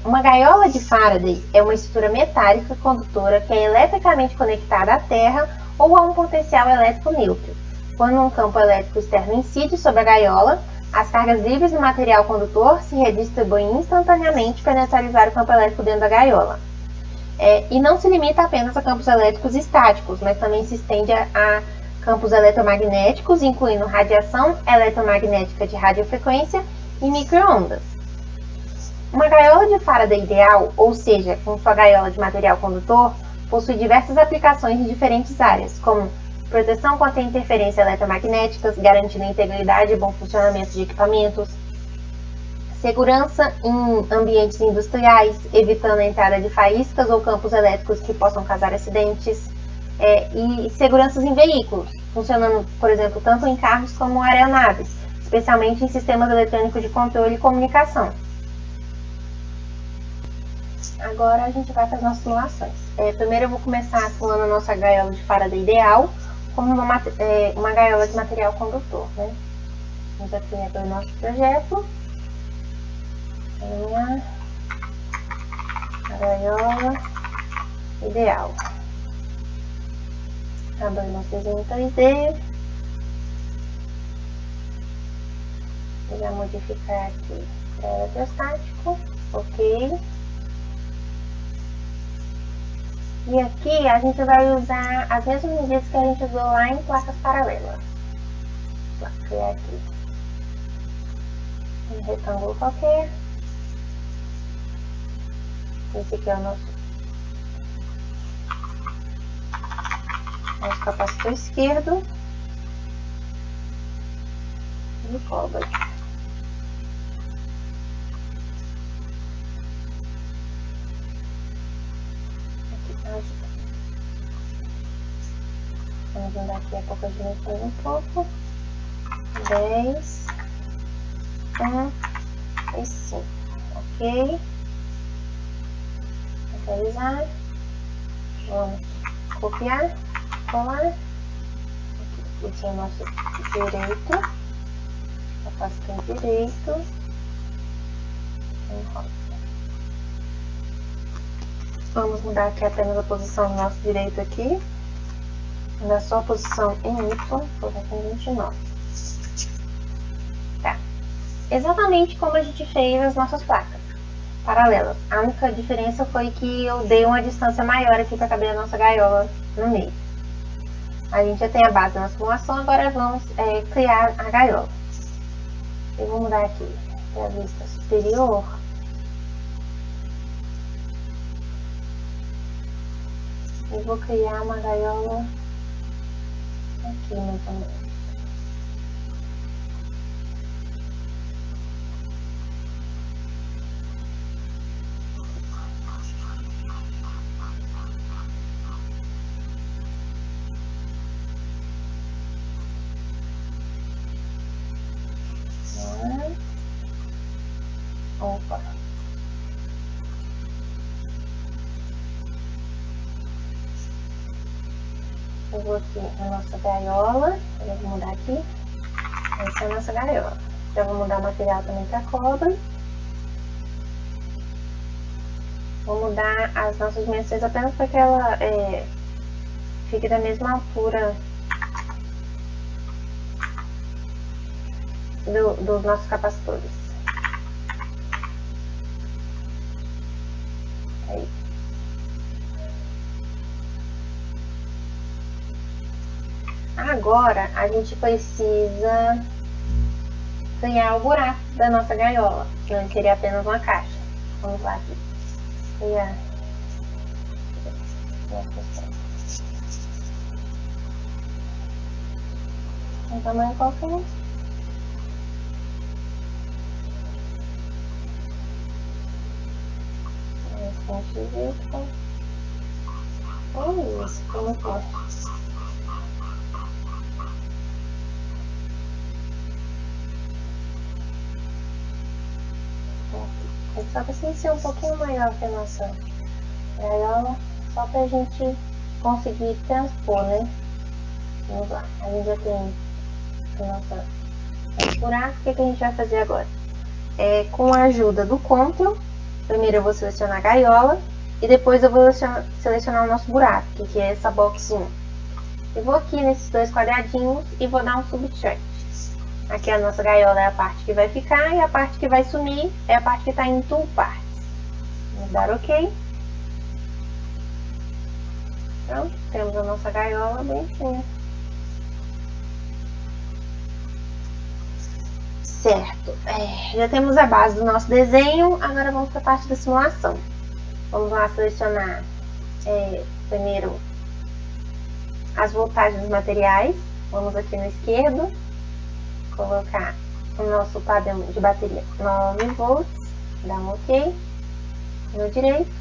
Uma gaiola de Faraday é uma estrutura metálica condutora que é eletricamente conectada à Terra ou a um potencial elétrico neutro. Quando um campo elétrico externo incide sobre a gaiola, as cargas livres do material condutor se redistribuem instantaneamente para neutralizar o campo elétrico dentro da gaiola. E não se limita apenas a campos elétricos estáticos, mas também se estende a campos eletromagnéticos, incluindo radiação eletromagnética de radiofrequência e micro-ondas. Uma gaiola de Faraday ideal, ou seja, com sua gaiola de material condutor, possui diversas aplicações em diferentes áreas, como proteção contra interferências eletromagnéticas, garantindo a integridade e bom funcionamento de equipamentos, segurança em ambientes industriais, evitando a entrada de faíscas ou campos elétricos que possam causar acidentes, e seguranças em veículos, funcionando, por exemplo, tanto em carros como aeronaves, especialmente em sistemas eletrônicos de controle e comunicação. Agora a gente vai para as nossas simulações. Primeiro eu vou começar simulando a nossa gaiola de Faraday ideal como uma gaiola de material condutor, né? Vamos aqui abrir o nosso projeto. A gaiola ideal. Abrir o nosso desenho 3D. Vou já modificar aqui para eletrostático. Ok. E aqui a gente vai usar as mesmas medidas que a gente usou lá em placas paralelas. Vou criar aqui um retângulo qualquer. Esse aqui é o nosso capacitor esquerdo e o cobre. Vamos mudar aqui a pouco de dimensões um pouco. 10, 1 e 5. Ok. Centralizar. Vamos copiar, colar. Esse é o nosso direito. Capacitor direito. Vamos mudar aqui apenas a posição do nosso direito aqui. Na sua posição em Y, colocar em 29. Tá. Exatamente como a gente fez as nossas placas paralelas. A única diferença foi que eu dei uma distância maior aqui para caber a nossa gaiola no meio. A gente já tem a base da simulação, agora vamos criar a gaiola. Eu vou mudar aqui para a vista superior. Eu vou criar uma gaiola aqui no tamanho. Opa. Eu vou aqui na nossa gaiola, eu vou mudar aqui, essa é a nossa gaiola. Já vou mudar o material também para cobre. Vou mudar as nossas dimensões apenas para que ela fique da mesma altura dos nossos capacitores. Aí. Agora a gente precisa criar o buraco da nossa gaiola, que não seria apenas uma caixa. Vamos lá aqui. Criar. Um tamanho qualquer. Olha isso, como forte. Ele só precisa ser um pouquinho maior que a nossa gaiola, só pra gente conseguir transpor, né? Vamos lá, a gente já tem o nosso buraco. O que a gente vai fazer agora? Com a ajuda do Ctrl, primeiro eu vou selecionar a gaiola e depois eu vou selecionar o nosso buraco, que é essa box 1. Eu vou aqui nesses dois quadradinhos e vou dar um subtract. Aqui a nossa gaiola é a parte que vai ficar e a parte que vai sumir é a parte que está em Toolparts. Vamos dar OK. Pronto, temos a nossa gaiola bonitinha. Certo, já temos a base do nosso desenho, agora vamos para a parte da simulação. Vamos lá selecionar primeiro as voltagens dos materiais. Vamos aqui no esquerdo, colocar o nosso padrão de bateria 9 volts, dá um OK. No direito,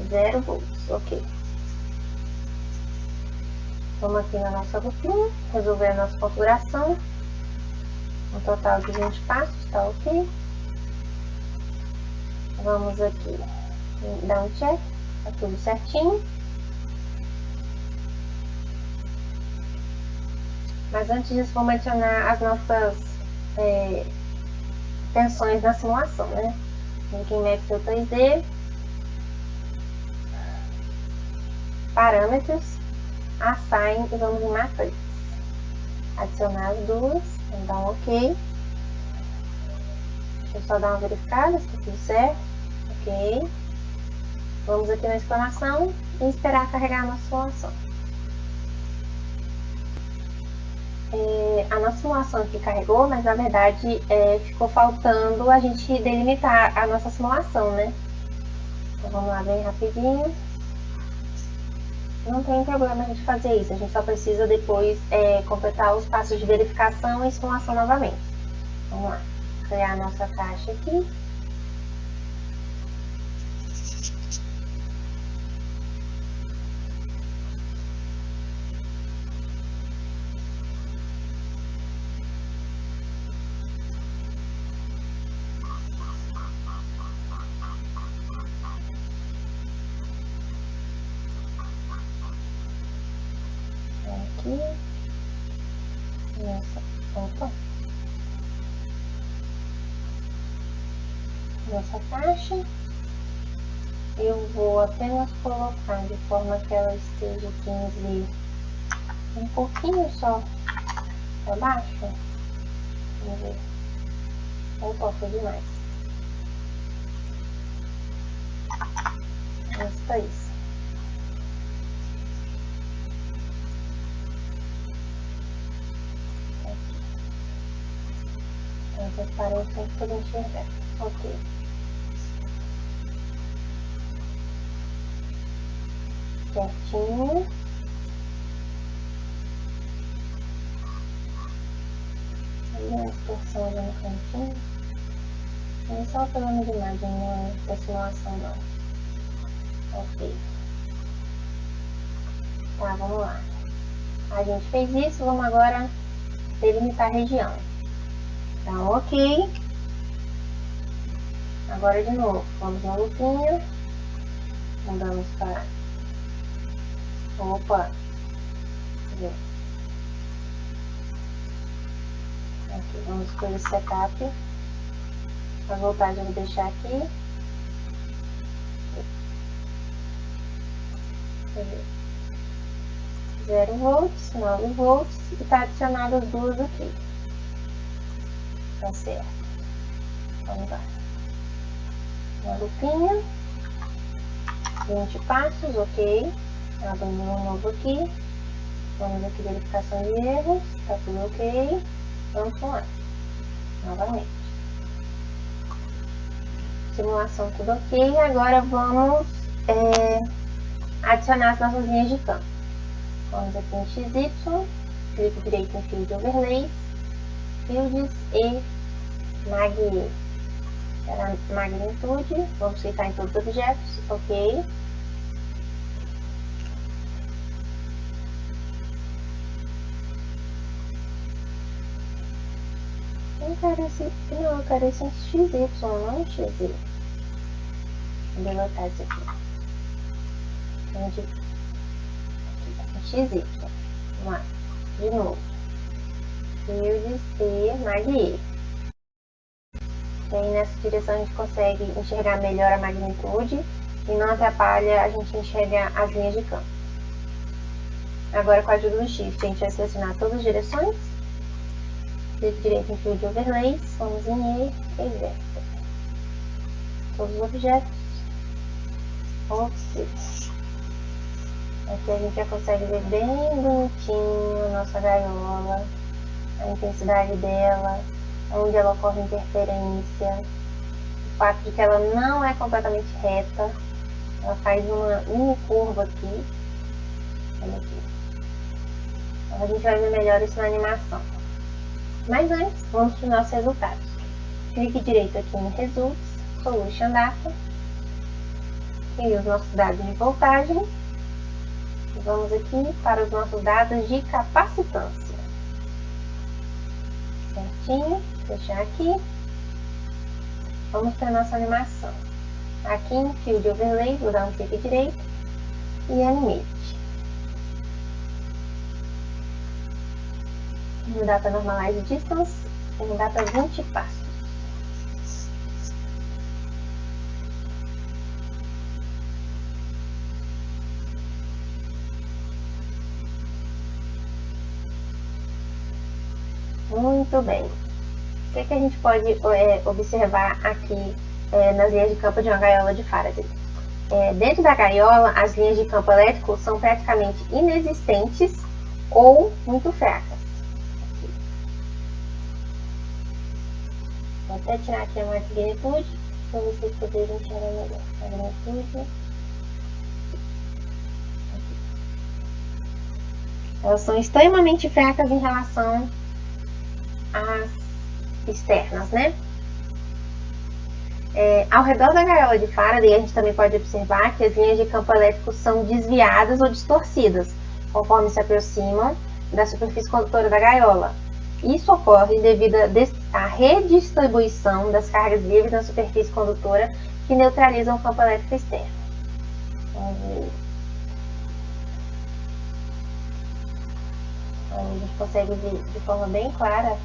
0 volts, OK. Vamos aqui na nossa lupinha, resolver a nossa configuração. Um total de 20 passos, tá OK. Vamos aqui dar um check, tá tudo certinho. Mas antes disso, vamos adicionar as nossas tensões na simulação, né? Aqui em Excel 3D, parâmetros, assign e vamos em matrix. Adicionar as duas, vamos dar um OK. Deixa eu só dar uma verificada se está tudo certo. OK. Vamos aqui na exclamação e esperar carregar a nossa simulação. A nossa simulação aqui carregou, mas na verdade ficou faltando a gente delimitar a nossa simulação, né? Então vamos lá bem rapidinho. Não tem problema a gente fazer isso, a gente só precisa depois completar os passos de verificação e simulação novamente. Vamos lá, criar a nossa caixa aqui. Nossa caixa, eu vou apenas colocar de forma que ela esteja 15, um pouquinho só para baixo. Vamos ver. Opa, foi demais. Basta isso. Eu parei um pouco para enxergar. Ok. Certinho. Aí a distorção ali no cantinho. Não é só o problema de imagem, não é da simulação não. Ok. Tá, vamos lá. A gente fez isso, vamos agora delimitar a região. Tá, ok. Agora de novo, vamos na lupinha. Mudamos para... Opa! Aqui, vamos escolher setup. A voltagem eu vou deixar aqui. 0 volts, 9 volts e está adicionado as duas aqui. Tá certo. Vamos lá. Uma lupinha. 20 passos, ok. Abro um novo aqui. Vamos aqui, verificação de erros. Tá tudo ok. Vamos lá. Novamente. Simulação tudo ok. Agora vamos adicionar as nossas linhas de campo. Vamos aqui em XY, clico direito em Field Overlays, Fields e Mag. Para magnitude, vamos clicar em todos os objetos, ok. Eu quero esse em XY, não em XY. Vou deletar isso aqui. XY. Vamos lá. De novo. Fields e Mag. E aí nessa direção a gente consegue enxergar melhor a magnitude e não atrapalha a gente enxergar as linhas de campo. Agora com a ajuda do Shift a gente vai selecionar todas as direções. Clique direito em Field Overlays, vamos em E e Vector. Todos os objetos. Ok. Aqui a gente já consegue ver bem bonitinho a nossa gaiola, a intensidade dela, onde ela ocorre interferência, o fato de que ela não é completamente reta, ela faz uma mini curva aqui. Olha aqui. Então a gente vai ver melhor isso na animação. Mas antes, vamos para os nossos resultados. Clique direito aqui em Results, Solution Data, e os nossos dados de voltagem. Vamos aqui para os nossos dados de capacitância. Certinho, fechar aqui. Vamos para a nossa animação. Aqui em Field Overlay, vou dar um clique direito e Animate. No Data Normalize Distance, em data 20 passos. Muito bem. O que a gente pode observar aqui nas linhas de campo de uma gaiola de Faraday? Dentro da gaiola, as linhas de campo elétrico são praticamente inexistentes ou muito fracas. Aqui. Vou até tirar aqui a magnitude para vocês poderem enxergar melhor. Magnitude. Elas são extremamente fracas em relação às externas, né? Ao redor da gaiola de Faraday, a gente também pode observar que as linhas de campo elétrico são desviadas ou distorcidas, conforme se aproximam da superfície condutora da gaiola. Isso ocorre devido à redistribuição das cargas livres na superfície condutora que neutralizam o campo elétrico externo. Vamos ver. A gente consegue ver de forma bem clara.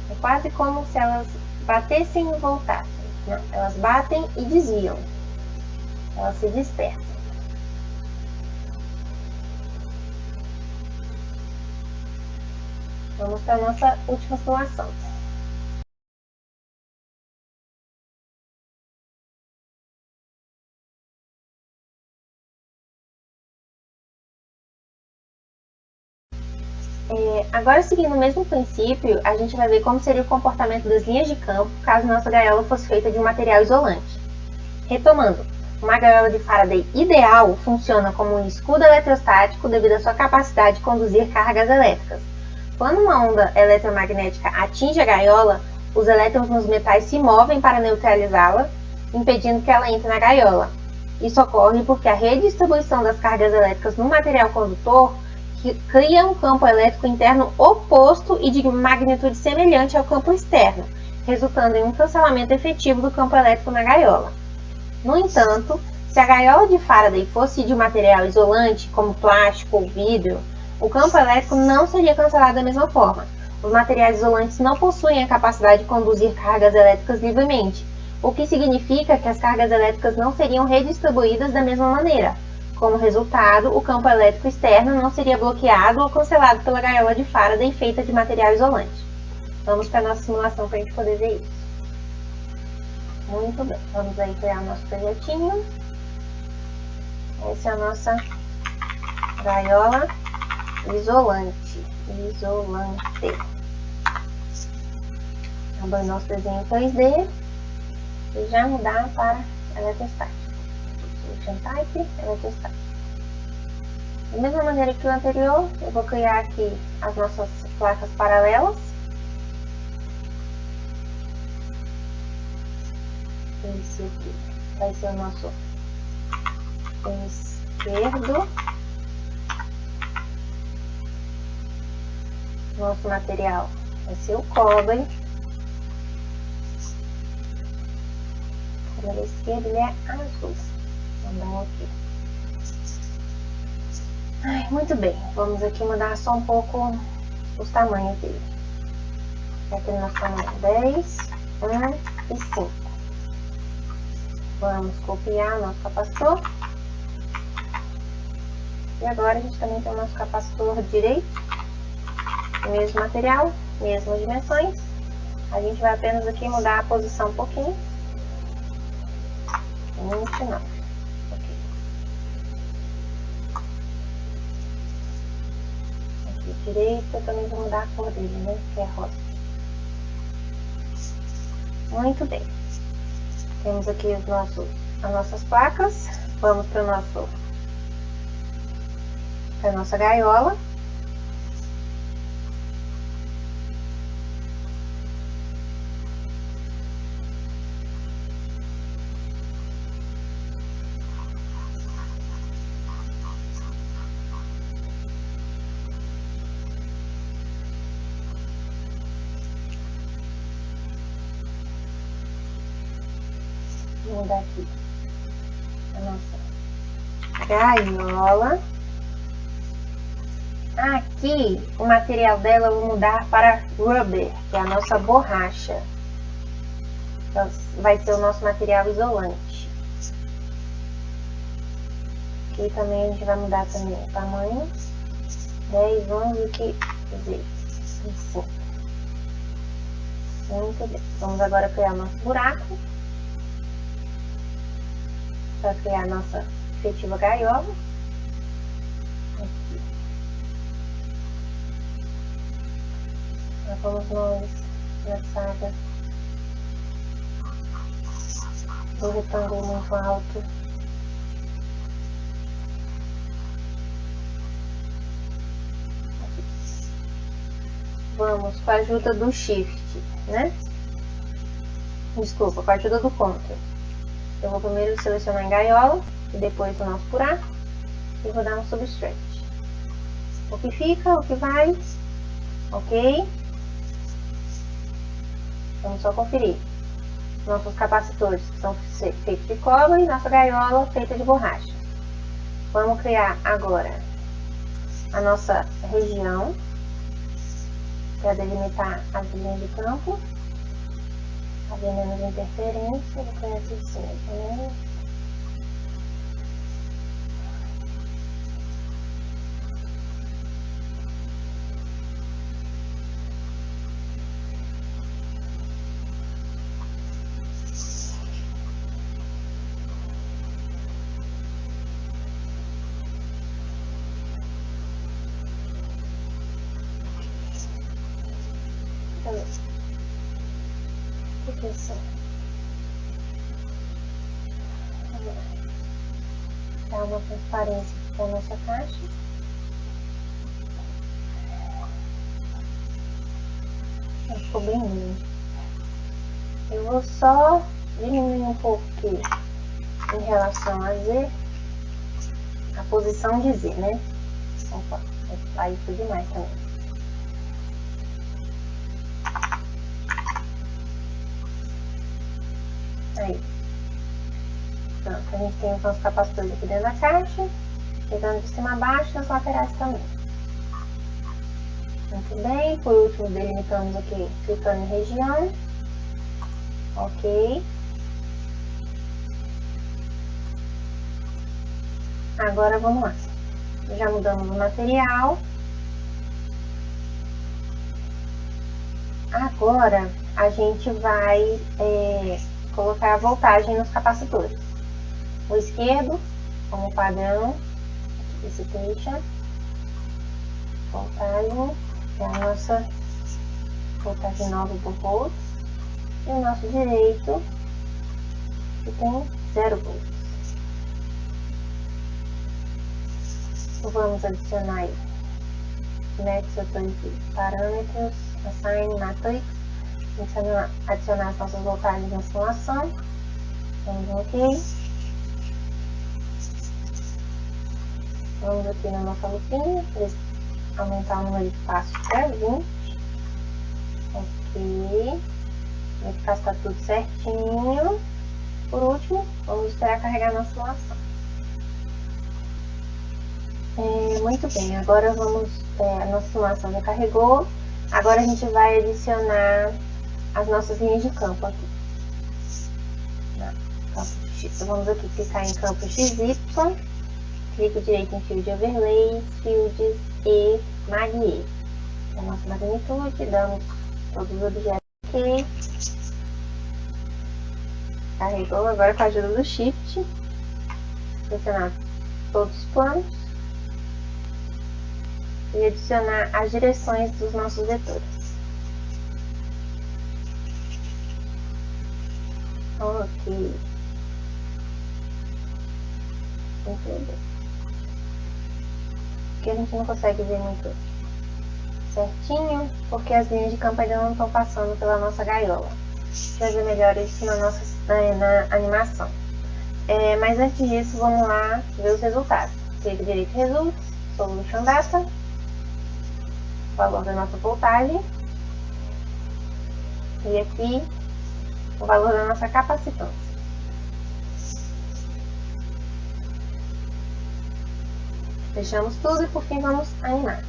É quase como se elas batessem e voltassem. Não, elas batem e desviam. Elas se dispersam. Vamos para a nossa última simulação. Agora, seguindo o mesmo princípio, a gente vai ver como seria o comportamento das linhas de campo caso nossa gaiola fosse feita de um material isolante. Retomando, uma gaiola de Faraday ideal funciona como um escudo eletrostático devido à sua capacidade de conduzir cargas elétricas. Quando uma onda eletromagnética atinge a gaiola, os elétrons nos metais se movem para neutralizá-la, impedindo que ela entre na gaiola. Isso ocorre porque a redistribuição das cargas elétricas no material condutor cria um campo elétrico interno oposto e de magnitude semelhante ao campo externo, resultando em um cancelamento efetivo do campo elétrico na gaiola. No entanto, se a gaiola de Faraday fosse de um material isolante, como plástico ou vidro, o campo elétrico não seria cancelado da mesma forma. Os materiais isolantes não possuem a capacidade de conduzir cargas elétricas livremente, o que significa que as cargas elétricas não seriam redistribuídas da mesma maneira. Como resultado, o campo elétrico externo não seria bloqueado ou cancelado pela gaiola de Faraday feita de material isolante. Vamos para a nossa simulação para a gente poder ver isso. Muito bem, vamos aí criar o nosso projetinho. Essa é a nossa gaiola isolante. Abrir nosso desenho 3D e já mudar para eletrostático. Solution Type, eletrostático. Da mesma maneira que o anterior, eu vou criar aqui as nossas placas paralelas. Esse aqui vai ser o nosso esquerdo. Nosso material vai ser o cobre. O lado esquerdo ele é azul. Vamos dar um ok. Muito bem, vamos aqui mudar só um pouco os tamanhos dele. Aqui no nosso tamanho 10, 1 e 5. Vamos copiar o nosso capacitor. E agora a gente também tem o nosso capacitor direito. Mesmo material, mesmas dimensões. A gente vai apenas aqui mudar a posição um pouquinho. 29. Ok. Aqui direito, eu também vou mudar a cor dele, né? Que é rosa. Muito bem. Temos aqui as nossas placas. Vamos para a nossa gaiola. Vou mudar aqui a nossa gaiola. Aqui, o material dela eu vou mudar para rubber, que é a nossa borracha. Então, vai ser o nosso material isolante. Aqui também a gente vai mudar também o tamanho. 10, 11 aqui, 5. Muito bem. Vamos agora criar o nosso buraco. Para criar a nossa efetiva gaiola. Aqui. Vamos nós nessa área do retângulo muito alto. Aqui. Vamos com a ajuda do Shift, né? Desculpa, com a ajuda do Ctrl. Eu vou primeiro selecionar em gaiola e depois o nosso buraco e vou dar um subtract. O que fica, o que vai, ok? Vamos só conferir. Nossos capacitores que são feitos de cobre e nossa gaiola feita de borracha. Vamos criar agora a nossa região para delimitar as linhas de campo. Havia menos interferência, vou criar aqui de cima também. Dá uma transparência para a nossa caixa. Ficou bem lindo. Eu vou só diminuir um pouco aqui em relação a Z, a posição de Z, né? Opa, aí foi demais também. Aí. Pronto, a gente tem os nossos capacitores aqui dentro da caixa, pegando de cima a baixo e as laterais também. Muito bem, por último delimitamos aqui, clicando em região. Ok. Agora vamos lá. Já mudamos o material. Agora a gente vai colocar a voltagem nos capacitores. O esquerdo, como padrão, dissipation, voltagem, é a nossa voltagem 9 por volts. E o nosso direito, que tem 0 volts. Vamos adicionar aí Next Authority Parâmetros, Assign Matrix. Vamos adicionar as nossas voltagens na simulação. Vamos OK. Vamos aqui na nossa lupinha, aumentar o número de passos para 20. Ok. Verificar se está tudo certinho. Por último, vamos esperar carregar na simulação. Muito bem, agora vamos, a nossa simulação já carregou. Agora a gente vai adicionar as nossas linhas de campo aqui. Vamos aqui clicar em campo XY, clique direito em Field Overlays, Fields e Mag-E. A nossa magnitude, damos todos os objetos aqui. Carregou, agora com a ajuda do Shift, selecionar todos os planos e adicionar as direções dos nossos vetores. Ok. Muito bem. Aqui a gente não consegue ver muito certinho, porque as linhas de campo ainda não estão passando pela nossa gaiola. Vai ver melhor isso na animação. Mas antes disso, vamos lá ver os resultados. Clique direito em Results, Solution Data, valor da nossa voltagem, e aqui o valor da nossa capacitância. Fechamos tudo e por fim vamos animar.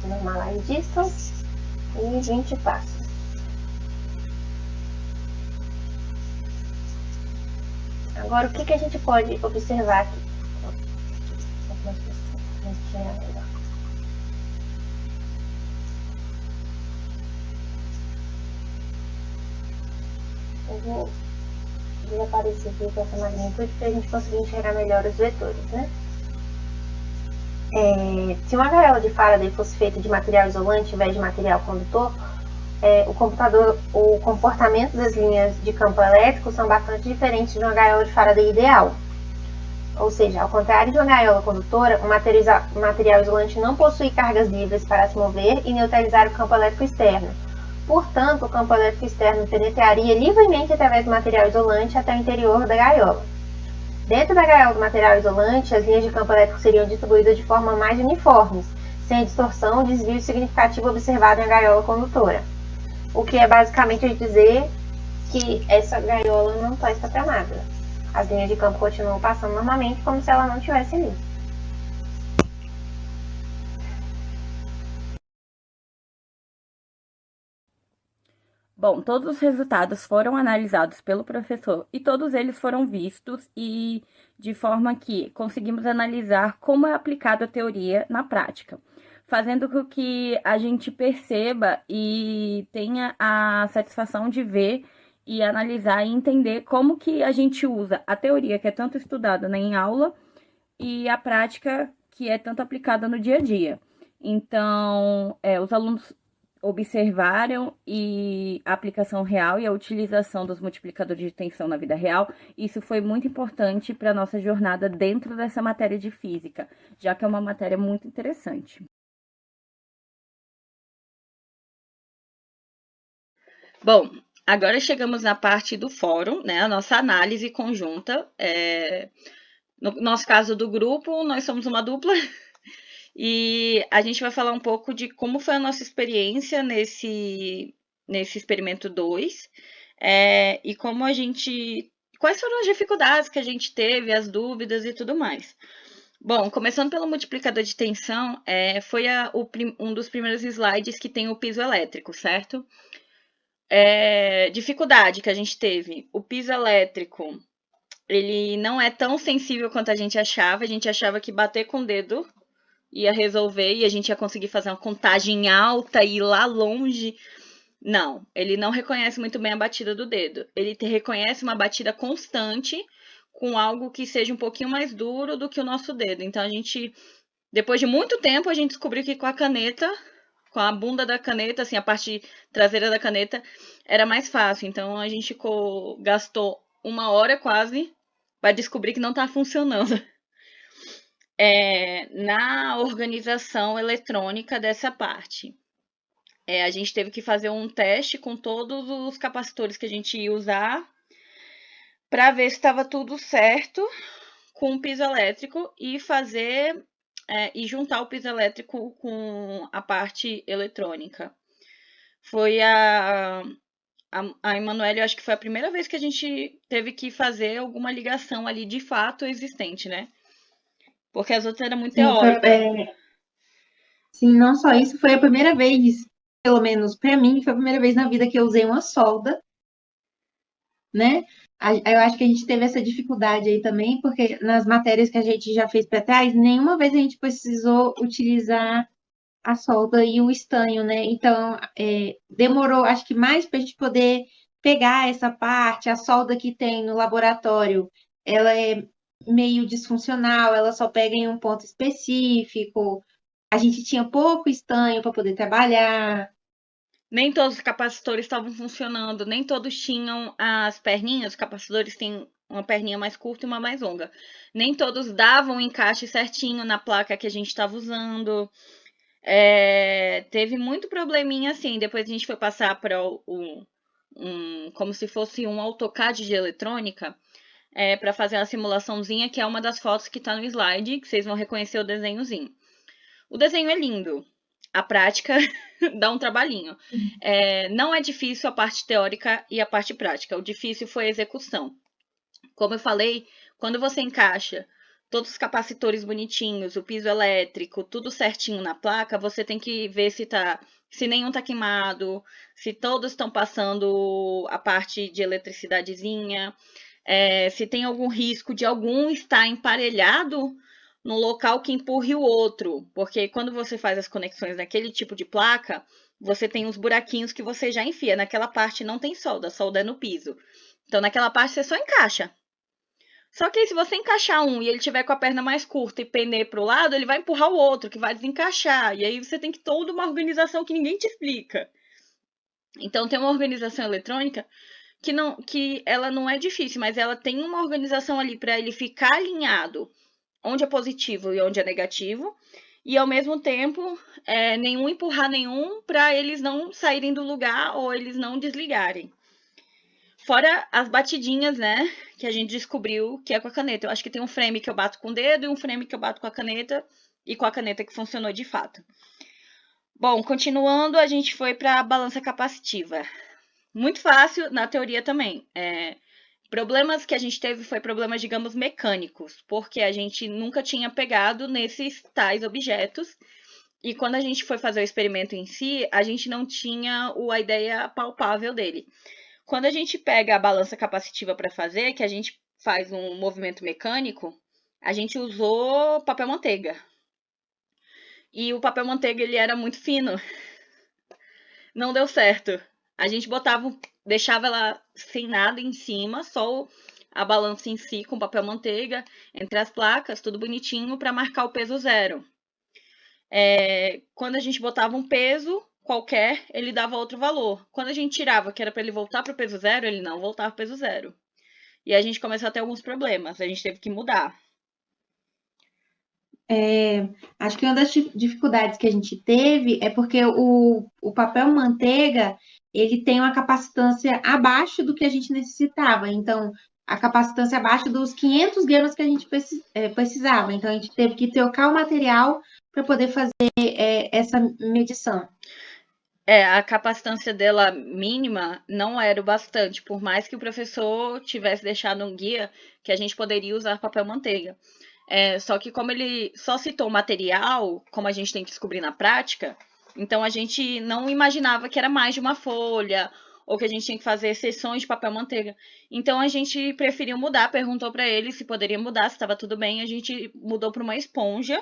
Normalize Distance e 20 passos. Agora, o que a gente pode observar aqui? Eu vou desaparecer aqui com essa magnitude para a gente conseguir enxergar melhor os vetores, né? Se uma gaiola de Faraday fosse feita de material isolante ao invés de material condutor, o comportamento das linhas de campo elétrico são bastante diferentes de uma gaiola de Faraday ideal. Ou seja, ao contrário de uma gaiola condutora, o material isolante não possui cargas livres para se mover e neutralizar o campo elétrico externo. Portanto, o campo elétrico externo penetraria livremente através do material isolante até o interior da gaiola. Dentro da gaiola do material isolante, as linhas de campo elétrico seriam distribuídas de forma mais uniformes, sem distorção ou desvio significativo observado em gaiola condutora. O que é basicamente dizer que essa gaiola não está espatamada. As linhas de campo continuam passando normalmente, como se ela não estivesse ali. Bom, todos os resultados foram analisados pelo professor e todos eles foram vistos e de forma que conseguimos analisar como é aplicada a teoria na prática, fazendo com que a gente perceba e tenha a satisfação de ver e analisar e entender como que a gente usa a teoria que é tanto estudada em aula e a prática que é tanto aplicada no dia a dia. Então, os alunos observaram e a aplicação real e a utilização dos multiplicadores de tensão na vida real. Isso foi muito importante para a nossa jornada dentro dessa matéria de física, já que é uma matéria muito interessante. Bom, agora chegamos na parte do fórum, né? A nossa análise conjunta. No nosso caso do grupo, nós somos uma dupla. E a gente vai falar um pouco de como foi a nossa experiência nesse experimento 2 e como quais foram as dificuldades que a gente teve, as dúvidas e tudo mais. Bom, começando pelo multiplicador de tensão, foi um dos primeiros slides que tem o piso elétrico, certo? Dificuldade que a gente teve. O piso elétrico, ele não é tão sensível quanto a gente achava que bater com o dedo ia resolver e a gente ia conseguir fazer uma contagem alta e ir lá longe. Não, ele não reconhece muito bem a batida do dedo. Ele reconhece uma batida constante com algo que seja um pouquinho mais duro do que o nosso dedo. Então, depois de muito tempo, a gente descobriu que com a caneta, com a bunda da caneta, assim, a parte traseira da caneta, era mais fácil. Então, a gente gastou 1 hora quase para descobrir que não está funcionando. Na organização eletrônica dessa parte. A gente teve que fazer um teste com todos os capacitores que a gente ia usar para ver se estava tudo certo com o piso elétrico e e juntar o piso elétrico com a parte eletrônica. Foi a Emanuele, eu acho que foi a primeira vez que a gente teve que fazer alguma ligação ali de fato existente, né? Porque as outras eram muito teóricas. Sim, não só isso, foi a primeira vez, pelo menos para mim, foi a primeira vez na vida que eu usei uma solda, né? Eu acho que a gente teve essa dificuldade aí também, porque nas matérias que a gente já fez para trás, nenhuma vez a gente precisou utilizar a solda e o estanho, né? Então, demorou, acho que mais para a gente poder pegar essa parte, a solda que tem no laboratório, ela é meio disfuncional, ela só pega em um ponto específico. A gente tinha pouco estanho para poder trabalhar. Nem todos os capacitores estavam funcionando, nem todos tinham as perninhas. Os capacitores têm uma perninha mais curta e uma mais longa. Nem todos davam o encaixe certinho na placa que a gente estava usando. Teve muito probleminha assim. Depois a gente foi passar para como se fosse um AutoCAD de eletrônica, para fazer a simulaçãozinha, que é uma das fotos que está no slide, que vocês vão reconhecer o desenhozinho. O desenho é lindo. A prática dá um trabalhinho. Não é difícil a parte teórica e a parte prática. O difícil foi a execução. Como eu falei, quando você encaixa todos os capacitores bonitinhos, o piso elétrico, tudo certinho na placa, você tem que ver se nenhum está queimado, se todos estão passando a parte de eletricidadezinha, se tem algum risco de algum estar emparelhado no local que empurre o outro, porque quando você faz as conexões naquele tipo de placa, você tem os buraquinhos que você já enfia. Naquela parte não tem solda, a solda é no piso. Então, naquela parte você só encaixa. Só que aí, se você encaixar um e ele tiver com a perna mais curta e pender para o lado, ele vai empurrar o outro, que vai desencaixar. E aí você tem que toda uma organização que ninguém te explica. Então, tem uma organização eletrônica que ela não é difícil, mas ela tem uma organização ali para ele ficar alinhado onde é positivo e onde é negativo, e ao mesmo tempo nenhum empurrar nenhum para eles não saírem do lugar ou eles não desligarem. Fora as batidinhas, né, que a gente descobriu que é com a caneta. Eu acho que tem um frame que eu bato com o dedo e um frame que eu bato com a caneta, e com a caneta que funcionou de fato. Bom, continuando, a gente foi para a balança capacitiva. Muito fácil na teoria também. Problemas que a gente teve foi problemas, digamos, mecânicos, porque a gente nunca tinha pegado nesses tais objetos. E quando a gente foi fazer o experimento em si, a gente não tinha a ideia palpável dele. Quando a gente pega a balança capacitiva para fazer, que a gente faz um movimento mecânico, a gente usou papel manteiga. E o papel manteiga, ele era muito fino. Não deu certo. A gente deixava ela sem nada em cima, só a balança em si com papel manteiga, entre as placas, tudo bonitinho, para marcar o peso zero. Quando a gente botava um peso qualquer, ele dava outro valor. Quando a gente tirava, que era para ele voltar para o peso zero, ele não voltava para o peso zero. E a gente começou a ter alguns problemas, a gente teve que mudar. Acho que uma das dificuldades que a gente teve é porque o papel manteiga, ele tem uma capacitância abaixo do que a gente necessitava. Então, a capacitância abaixo dos 500 gramas que a gente precisava. Então, a gente teve que trocar o material para poder fazer essa medição. A capacitância dela mínima não era o bastante, por mais que o professor tivesse deixado um guia que a gente poderia usar papel manteiga. Só que como ele só citou o material, como a gente tem que descobrir na prática, então a gente não imaginava que era mais de uma folha, ou que a gente tinha que fazer sessões de papel manteiga. Então a gente preferiu mudar, perguntou para ele se poderia mudar, se estava tudo bem, a gente mudou para uma esponja,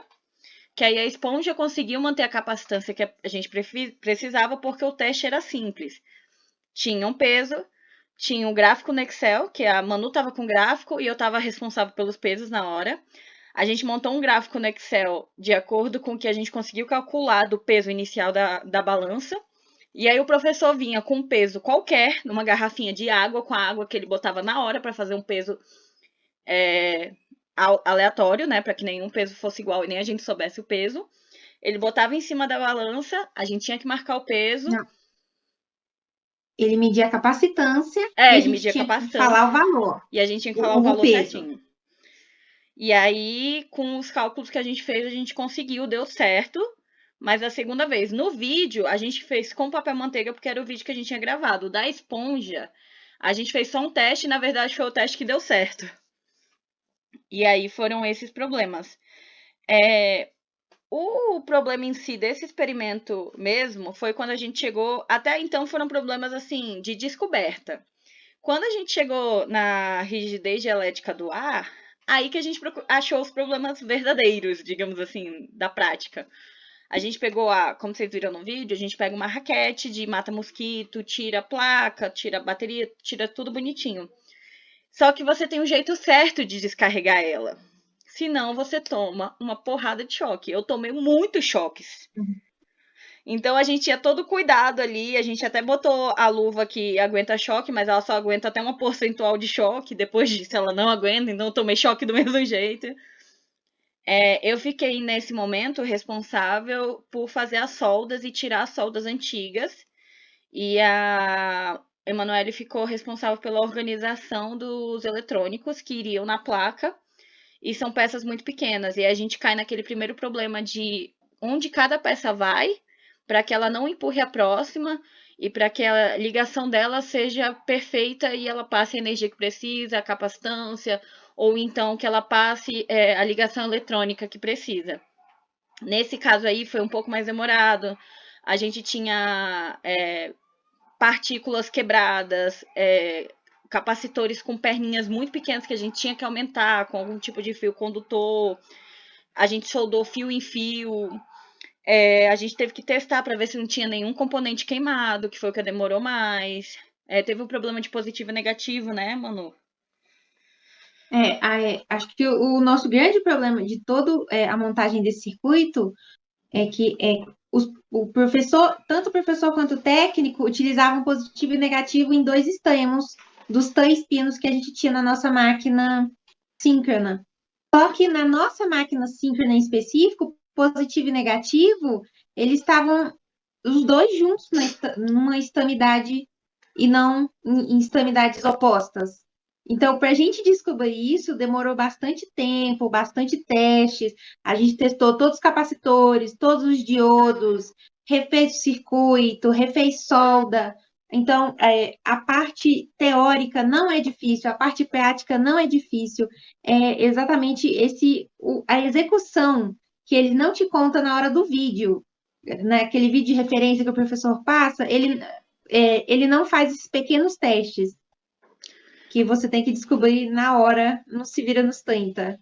que aí a esponja conseguiu manter a capacitância que a gente precisava, porque o teste era simples. Tinha um peso, tinha um gráfico no Excel, que a Manu estava com gráfico e eu estava responsável pelos pesos na hora. A gente montou um gráfico no Excel de acordo com o que a gente conseguiu calcular do peso inicial da balança. E aí o professor vinha com um peso qualquer, numa garrafinha de água, com a água que ele botava na hora para fazer um peso aleatório, né? Para que nenhum peso fosse igual e nem a gente soubesse o peso. Ele botava em cima da balança, a gente tinha que marcar o peso. Não. Ele media a capacitância e a Ele gente media a tinha que falar o capacitância valor, e a gente tinha que falar o o valor peso. certinho. E aí, com os cálculos que a gente fez, a gente conseguiu, deu certo. Mas a segunda vez, no vídeo, a gente fez com papel manteiga, porque era o vídeo que a gente tinha gravado. O da esponja, a gente fez só um teste, e na verdade foi o teste que deu certo. E aí foram esses problemas. O problema em si desse experimento mesmo foi quando a gente chegou. Até então foram problemas assim de descoberta. Quando a gente chegou na rigidez dialética do ar, aí que a gente achou os problemas verdadeiros, digamos assim, da prática. A gente pegou como vocês viram no vídeo, a gente pega uma raquete de mata-mosquito, tira a placa, tira a bateria, tira tudo bonitinho. Só que você tem um jeito certo de descarregar ela. Senão você toma uma porrada de choque. Eu tomei muitos choques. Então a gente tinha todo cuidado ali, a gente até botou a luva que aguenta choque, mas ela só aguenta até uma percentual de choque, depois disso ela não aguenta, então eu tomei choque do mesmo jeito. Eu fiquei nesse momento responsável por fazer as soldas e tirar as soldas antigas, e a Emanuele ficou responsável pela organização dos eletrônicos que iriam na placa, e são peças muito pequenas, e a gente cai naquele primeiro problema de onde cada peça vai, para que ela não empurre a próxima e para que a ligação dela seja perfeita e ela passe a energia que precisa, a capacitância, ou então que ela passe a ligação eletrônica que precisa. Nesse caso aí foi um pouco mais demorado. A gente tinha partículas quebradas, capacitores com perninhas muito pequenas que a gente tinha que aumentar com algum tipo de fio condutor. A gente soldou fio em fio. A gente teve que testar para ver se não tinha nenhum componente queimado, que foi o que demorou mais. Teve um problema de positivo e negativo, né, Manu? Acho que o nosso grande problema de toda a montagem desse circuito é que o professor, tanto o professor quanto o técnico, utilizavam positivo e negativo em dois extremos dos três pinos que a gente tinha na nossa máquina síncrona. Só que na nossa máquina síncrona em específico, positivo e negativo, eles estavam os dois juntos numa extremidade e não em extremidades opostas. Então, para a gente descobrir isso, demorou bastante tempo, bastante testes. A gente testou todos os capacitores, todos os diodos, refez o circuito, refez solda. Então, a parte teórica não é difícil, a parte prática não é difícil. É exatamente a execução que ele não te conta na hora do vídeo, naquele vídeo de referência que o professor passa, ele não faz esses pequenos testes que você tem que descobrir na hora, não se vira nos 30.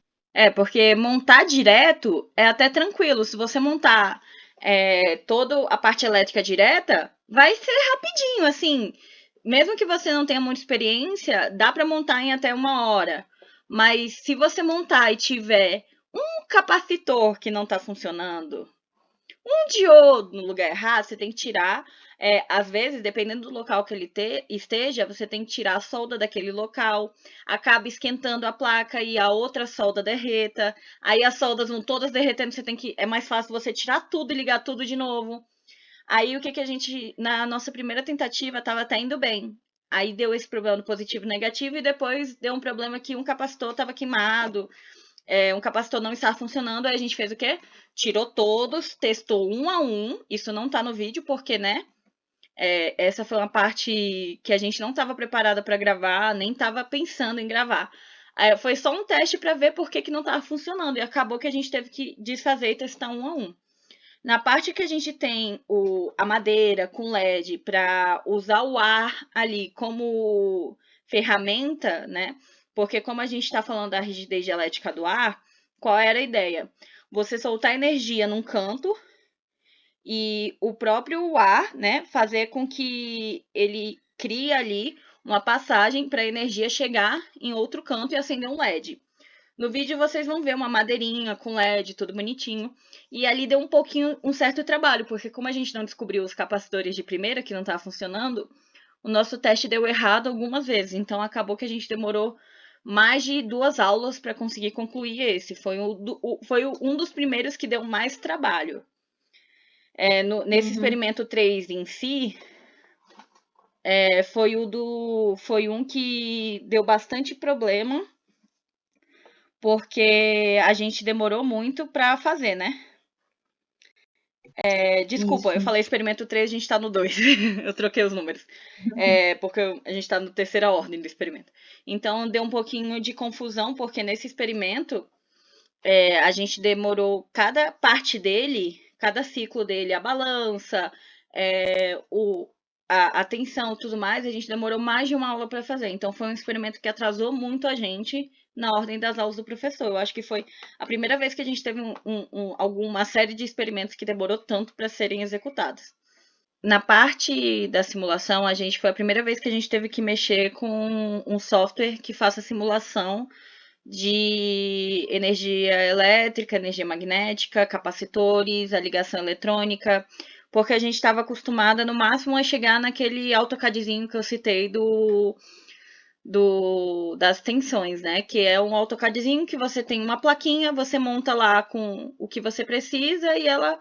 Porque montar direto é até tranquilo. Se você montar toda a parte elétrica direta, vai ser rapidinho, assim. Mesmo que você não tenha muita experiência, dá para montar em até 1 hora. Mas se você montar e tiver um capacitor que não está funcionando, um diodo no lugar errado, você tem que tirar. Às vezes, dependendo do local que ele esteja, você tem que tirar a solda daquele local, acaba esquentando a placa e a outra solda derreta. Aí as soldas vão todas derretendo, é mais fácil você tirar tudo e ligar tudo de novo. Aí o que a gente, na nossa primeira tentativa, estava até indo bem. Aí deu esse problema do positivo e negativo, e depois deu um problema que um capacitor estava queimado, um capacitor não estava funcionando, aí a gente fez o quê? Tirou todos, testou um a um, isso não tá no vídeo, porque, né? Essa foi uma parte que a gente não estava preparada para gravar, nem estava pensando em gravar. Foi só um teste para ver por que não estava funcionando, e acabou que a gente teve que desfazer e testar um a um. Na parte que a gente tem a madeira com LED para usar o ar ali como ferramenta, né? Porque como a gente está falando da rigidez dialética do ar, qual era a ideia? Você soltar energia num canto e o próprio ar, né, fazer com que ele crie ali uma passagem para a energia chegar em outro canto e acender um LED. No vídeo vocês vão ver uma madeirinha com LED, tudo bonitinho. E ali deu um certo trabalho, porque como a gente não descobriu os capacitores de primeira, que não estava funcionando, o nosso teste deu errado algumas vezes. Então acabou que a gente demorou mais de 2 aulas para conseguir concluir esse. Foi um dos primeiros que deu mais trabalho. Nesse experimento 3 em si, foi um que deu bastante problema, porque a gente demorou muito para fazer, né? Desculpa, Isso. eu falei experimento 3, a gente tá no 2. Eu troquei os números. Porque a gente tá na terceira ordem do experimento. Então deu um pouquinho de confusão, porque nesse experimento a gente demorou cada parte dele, cada ciclo dele, a balança, a tensão e tudo mais, a gente demorou mais de uma aula para fazer. Então foi um experimento que atrasou muito a gente na ordem das aulas do professor. Eu acho que foi a primeira vez que a gente teve alguma série de experimentos que demorou tanto para serem executados. Na parte da simulação, foi a primeira vez que a gente teve que mexer com um software que faça simulação de energia elétrica, energia magnética, capacitores, a ligação eletrônica, porque a gente estava acostumada no máximo a chegar naquele AutoCADzinho que eu citei das tensões, né? Que é um AutoCADzinho que você tem uma plaquinha, você monta lá com o que você precisa e ela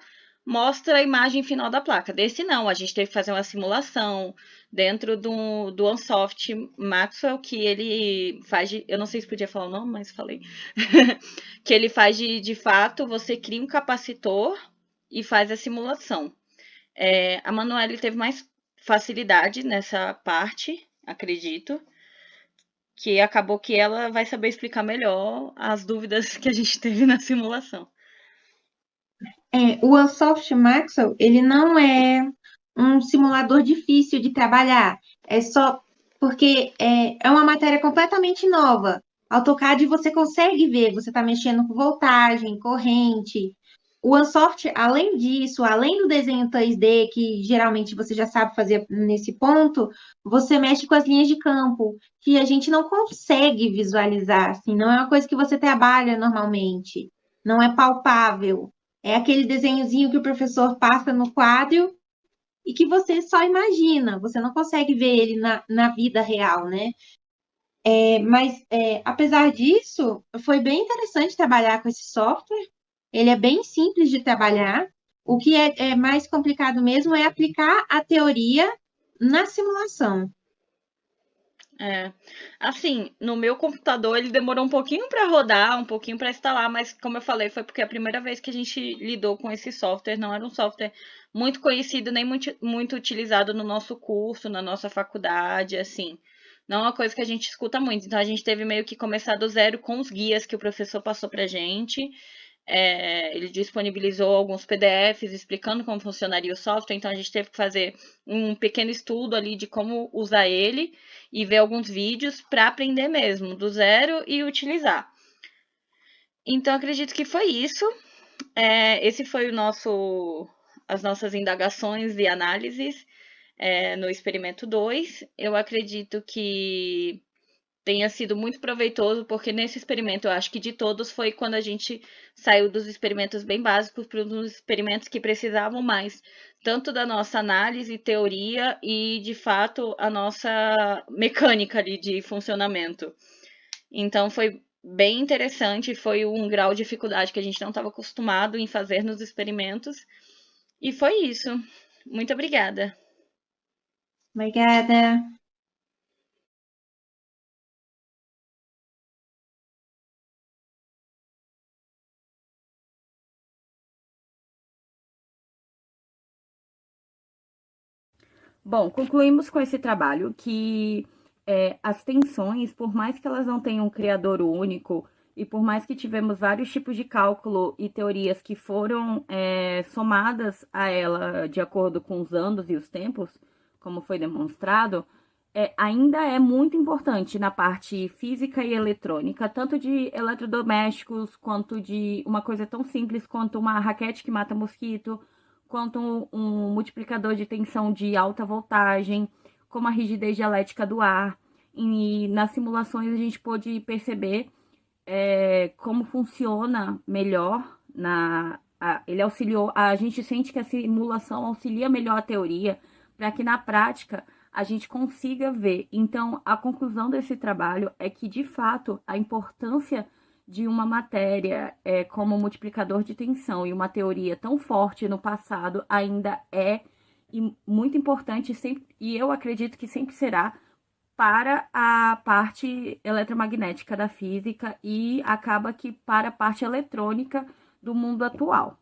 mostra a imagem final da placa. Desse não, a gente teve que fazer uma simulação dentro do Ansoft Maxwell, que ele faz eu não sei se podia falar o nome, mas falei. Que ele faz de fato, você cria um capacitor e faz a simulação. A Manuele teve mais facilidade nessa parte, acredito, que acabou que ela vai saber explicar melhor as dúvidas que a gente teve na simulação. O Ansoft Maxwell, ele não é um simulador difícil de trabalhar. É só porque é uma matéria completamente nova. AutoCAD você consegue ver, você está mexendo com voltagem, corrente. O Ansoft, além disso, além do desenho 3D, que geralmente você já sabe fazer nesse ponto, você mexe com as linhas de campo, que a gente não consegue visualizar, assim, não é uma coisa que você trabalha normalmente, não é palpável. É aquele desenhozinho que o professor passa no quadro e que você só imagina, você não consegue ver ele na vida real, né? Mas apesar disso, foi bem interessante trabalhar com esse software. Ele é bem simples de trabalhar. O que é mais complicado mesmo é aplicar a teoria na simulação. Assim, no meu computador ele demorou um pouquinho para rodar, um pouquinho para instalar, mas como eu falei, foi porque a primeira vez que a gente lidou com esse software, não era um software muito conhecido nem muito utilizado no nosso curso, na nossa faculdade, assim. Não é uma coisa que a gente escuta muito, então a gente teve meio que começar do zero com os guias que o professor passou pra gente. Ele disponibilizou alguns PDFs explicando como funcionaria o software, então a gente teve que fazer um pequeno estudo ali de como usar ele e ver alguns vídeos para aprender mesmo, do zero e utilizar. Então acredito que foi isso. Esse foi as nossas indagações e análises no experimento 2. Eu acredito que tenha sido muito proveitoso, porque nesse experimento, eu acho que de todos, foi quando a gente saiu dos experimentos bem básicos para uns experimentos que precisavam mais, tanto da nossa análise, teoria e, de fato, a nossa mecânica ali de funcionamento. Então, foi bem interessante, foi um grau de dificuldade que a gente não estava acostumado em fazer nos experimentos. E foi isso. Muito obrigada. Obrigada. Bom, concluímos com esse trabalho que as tensões, por mais que elas não tenham um criador único, e por mais que tivemos vários tipos de cálculo e teorias que foram somadas a ela de acordo com os anos e os tempos, como foi demonstrado, ainda é muito importante na parte física e eletrônica, tanto de eletrodomésticos, quanto de uma coisa tão simples quanto uma raquete que mata mosquito, quanto um multiplicador de tensão de alta voltagem, como a rigidez dialética do ar. E nas simulações a gente pôde perceber como funciona melhor ele auxiliou, a gente sente que a simulação auxilia melhor a teoria, para que na prática a gente consiga ver. Então, a conclusão desse trabalho é que, de fato, a importância de uma matéria como multiplicador de tensão e uma teoria tão forte no passado ainda é muito importante, e eu acredito que sempre será, para a parte eletromagnética da física e acaba que para a parte eletrônica do mundo atual.